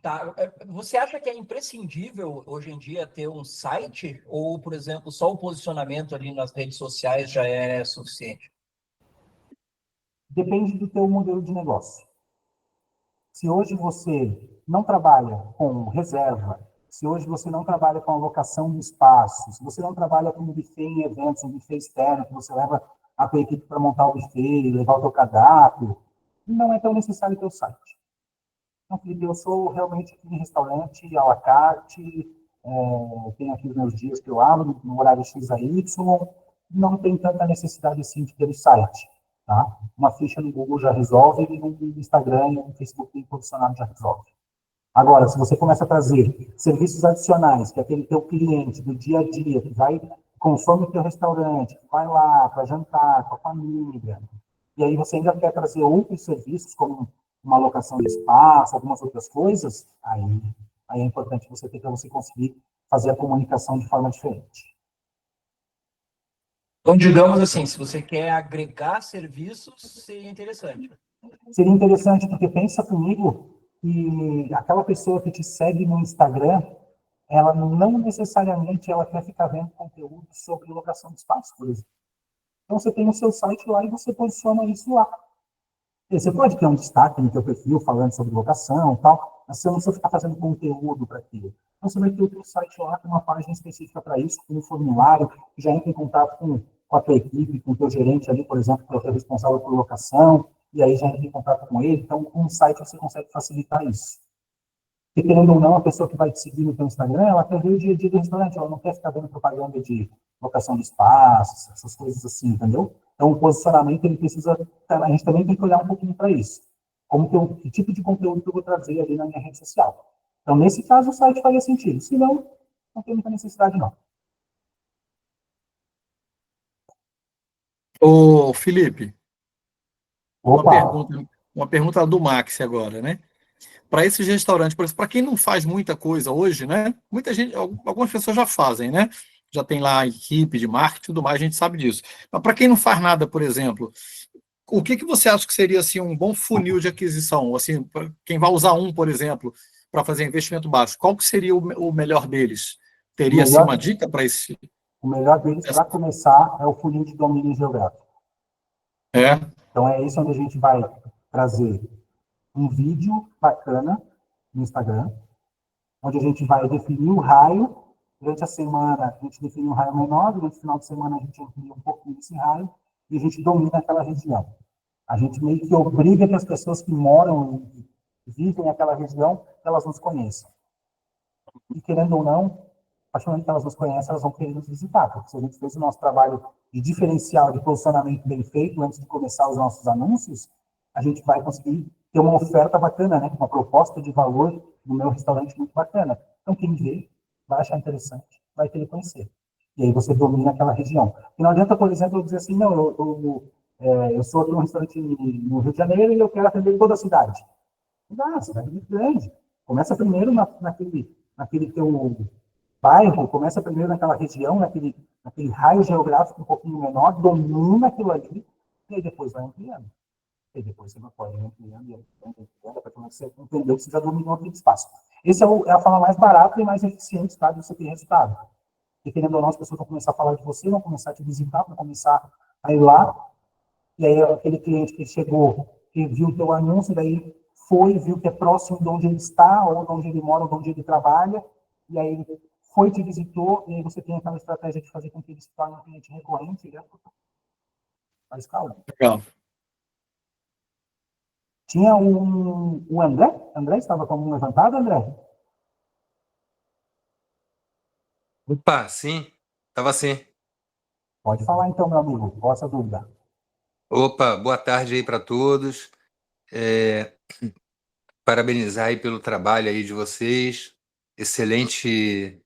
Tá. Você acha que é imprescindível hoje em dia ter um site? Ou, por exemplo, só o posicionamento ali nas redes sociais já é suficiente? Depende do teu modelo de negócio. Se hoje você não trabalha com reserva, se hoje você não trabalha com alocação de espaço, se você não trabalha com buffet em eventos, um buffet externo, que você leva a tua equipe para montar o buffet, levar o teu cardápio, não é tão necessário ter o site. Então, Felipe, eu sou realmente aqui em restaurante, à la carte, tenho aqui os meus dias que eu abro, no horário X a Y, não tem tanta necessidade assim de ter o site. Tá? Uma ficha no Google já resolve, e no Instagram e no Facebook bem posicionado já resolve. Agora, se você começa a trazer serviços adicionais, que é aquele teu cliente do dia a dia, que vai, consome o teu restaurante, que vai lá para jantar com a família, e aí você ainda quer trazer outros serviços, como uma alocação de espaço, algumas outras coisas, aí é importante você ter para você conseguir fazer a comunicação de forma diferente. Então, digamos assim, se você quer agregar serviços, seria interessante. Seria interessante, porque pensa comigo que aquela pessoa que te segue no Instagram, ela não necessariamente ela quer ficar vendo conteúdo sobre locação de espaço, por exemplo. Então, você tem o seu site lá e você posiciona isso lá. Você pode ter um destaque no seu perfil falando sobre locação e tal, mas você não precisa ficar fazendo conteúdo para aquilo. Então, você vai ter o seu site lá com uma página específica para isso, com um formulário, que já entra em contato com a tua equipe, com o teu gerente ali, por exemplo, que é o responsável por locação, e aí já entra em contato com ele. Então, com o site você consegue facilitar isso. Porque, querendo ou não, a pessoa que vai te seguir no teu Instagram, ela quer ver o dia a dia do restaurante, ela não quer ficar vendo propaganda de locação de espaços, essas coisas assim, entendeu? Então, o posicionamento, ele precisa... A gente também tem que olhar um pouquinho para isso. Que tipo de conteúdo que eu vou trazer ali na minha rede social. Então, nesse caso, o site faria sentido. Se não, não tem muita necessidade, não. Ô, Felipe, Opa! uma pergunta do Max agora, né? Para esses restaurantes, por exemplo, para quem não faz muita coisa hoje, né? Muita gente, algumas pessoas já fazem, né? Já tem lá a equipe de marketing e tudo mais, a gente sabe disso. Mas para quem não faz nada, por exemplo, o que você acha que seria assim, um bom funil de aquisição? Assim, quem vai usar por exemplo, para fazer investimento baixo, qual que seria o melhor deles? Teria assim, uma dica para esse? O melhor deles, para começar, é o funil de domínio geográfico. Então, é isso onde a gente vai trazer um vídeo bacana no Instagram, onde a gente vai definir o raio. Durante a semana, a gente define um raio menor, durante o final de semana, a gente amplia um pouquinho esse raio, e a gente domina aquela região. A gente meio que obriga que as pessoas que moram e vivem naquela região, elas nos conheçam. E, querendo ou não, a partir do momento que elas nos conhecem, elas vão querer nos visitar, porque se a gente fez o nosso trabalho de diferencial, de posicionamento bem feito, antes de começar os nossos anúncios, a gente vai conseguir ter uma oferta bacana, né? Uma proposta de valor no meu restaurante muito bacana. Então, quem vê, vai achar interessante, vai querer conhecer. E aí você domina aquela região. E não adianta, por exemplo, eu dizer assim, não, eu sou de um restaurante no Rio de Janeiro e eu quero atender toda a cidade. Não dá, a cidade é muito grande. Começa primeiro naquele teu bairro, começa primeiro naquela região, naquele raio geográfico um pouquinho menor, domina aquilo ali, e aí depois vai ampliando. E depois você não pode ir ampliando, para você entender que você já dominou aquele espaço. Esse é a forma mais barata e mais eficiente, tá, de você ter resultado. E querendo ou não, as pessoas vão começar a falar de você, vão começar a te visitar, vão começar a ir lá, e aí aquele cliente que chegou, que viu o teu anúncio, daí foi, viu que é próximo de onde ele está, ou de onde ele mora, ou de onde ele trabalha, e aí ele foi, te visitou, e aí você tem aquela estratégia de fazer com que ele se torne um cliente recorrente, né? A escala. Legal. Tinha o André? André estava com a mão levantada, André? Opa, sim, estava sim. Pode falar então, meu amigo, qual a sua dúvida? Opa, boa tarde aí para todos. Parabenizar aí pelo trabalho aí de vocês. Excelente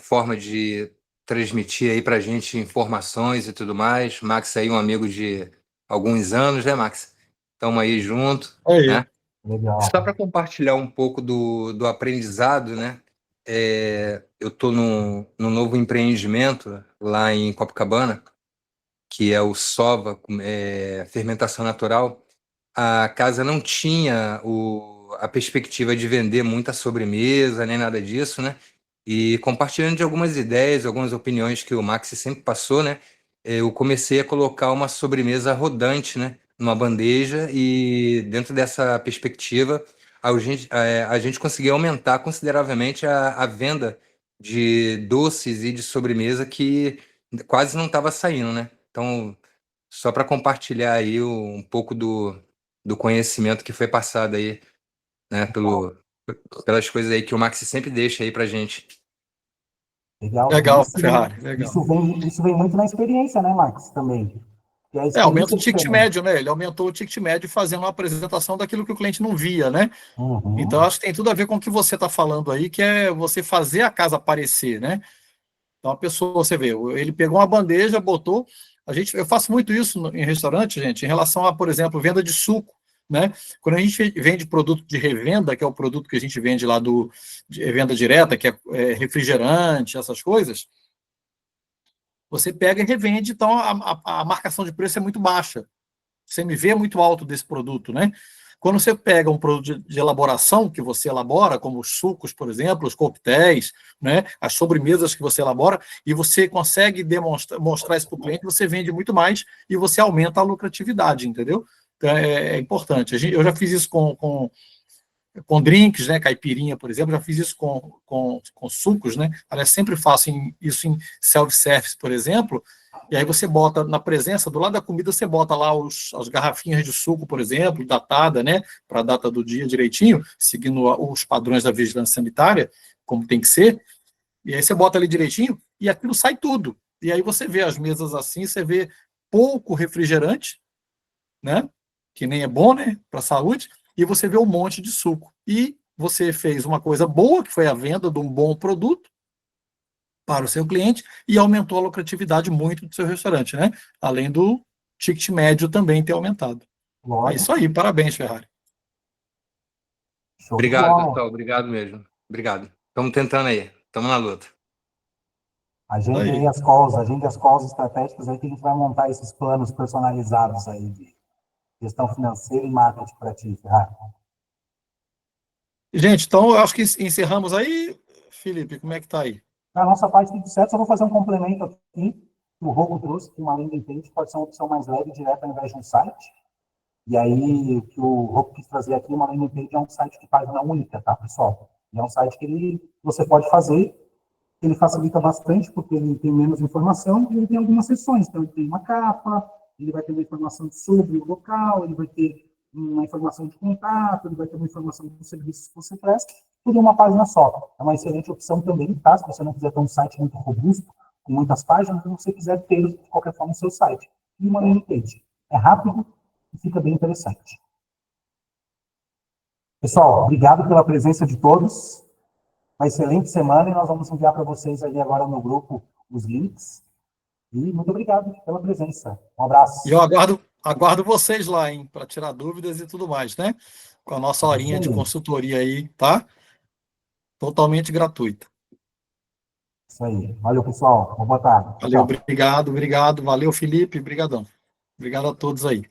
forma de transmitir aí para a gente informações e tudo mais. Max aí um amigo de alguns anos, né, Max? Estamos aí junto, Aí. né? Legal. Só para compartilhar um pouco do aprendizado, né? Eu estou no novo empreendimento lá em Copacabana, que é o Sova, fermentação natural. A casa não tinha a perspectiva de vender muita sobremesa, nem nada disso, né? E compartilhando de algumas ideias, algumas opiniões que o Max sempre passou, né? Eu comecei a colocar uma sobremesa rodante, né? Numa bandeja, e dentro dessa perspectiva, a gente conseguiu aumentar consideravelmente a venda de doces e de sobremesa que quase não estava saindo, né? Então, só para compartilhar aí um pouco do conhecimento que foi passado aí, né, pelas coisas aí que o Max sempre deixa aí pra gente. Legal. Legal, Ferrari, legal. Isso vem muito na experiência, né, Max, também. E a experiência Aumenta o de ticket também. médio, né? Ele aumentou o ticket médio fazendo uma apresentação daquilo que o cliente não via, né? Uhum. Então, acho que tem tudo a ver com o que você está falando aí, que é você fazer a casa aparecer, né? Então, a pessoa, você vê, ele pegou uma bandeja, botou. Eu faço muito isso em restaurante, gente, em relação a, por exemplo, venda de suco, né? Quando a gente vende produto de revenda, que é o produto que a gente vende lá de venda direta, que é refrigerante, essas coisas, você pega e revende, então a marcação de preço é muito baixa. O CMV é muito alto desse produto, né? Quando você pega um produto de elaboração que você elabora, como os sucos, por exemplo, os coquetéis, né, as sobremesas que você elabora, e você consegue mostrar isso para o cliente, você vende muito mais e você aumenta a lucratividade, entendeu? Então, é importante. Eu já fiz isso com drinks, né, caipirinha, por exemplo, já fiz isso com sucos, né? Aliás, sempre faço isso em self-service, por exemplo. E aí você bota na presença, do lado da comida, você bota lá as garrafinhas de suco, por exemplo, datada, né, para a data do dia direitinho, seguindo os padrões da vigilância sanitária, como tem que ser. E aí você bota ali direitinho e aquilo sai tudo. E aí você vê as mesas assim, você vê pouco refrigerante, né, que nem é bom, né, para a saúde, e você vê um monte de suco. E você fez uma coisa boa, que foi a venda de um bom produto para o seu cliente, e aumentou a lucratividade muito do seu restaurante, né? Além do ticket médio também ter aumentado. É isso aí, parabéns, Ferrari. Obrigado, pessoal, obrigado mesmo. Obrigado. Estamos tentando aí, estamos na luta. Agende aí as calls estratégicas aí que a gente vai montar esses planos personalizados aí de gestão financeira e marketing para ti, Ferrari. Gente, então eu acho que encerramos aí. Felipe, como é que tá aí? Na nossa parte, tudo certo. Só vou fazer um complemento aqui. O Rogo trouxe que uma landing page pode ser uma opção mais leve e direta ao invés de um site. E aí, o que o Rogo quis trazer aqui, uma landing page é um site de página única, tá, pessoal? E é um site que você pode fazer, ele facilita bastante, porque ele tem menos informação e ele tem algumas seções. Então, ele tem uma capa, ele vai ter uma informação sobre o local, ele vai ter uma informação de contato, ele vai ter uma informação dos serviços que você presta, tudo em uma página só. É uma excelente opção também, tá? Se você não quiser ter um site muito robusto, com muitas páginas, se você quiser ter, de qualquer forma, o seu site. E uma landing page. É rápido, fica bem interessante. Pessoal, obrigado pela presença de todos. Uma excelente semana e nós vamos enviar para vocês ali agora no grupo os links. E muito obrigado pela presença. Um abraço. E eu aguardo vocês lá, hein, para tirar dúvidas e tudo mais, né? Com a nossa horinha de consultoria aí, tá? Totalmente gratuita. Isso aí. Valeu, pessoal. Uma boa tarde. Valeu, Tchau. obrigado. Valeu, Felipe, brigadão. Obrigado a todos aí.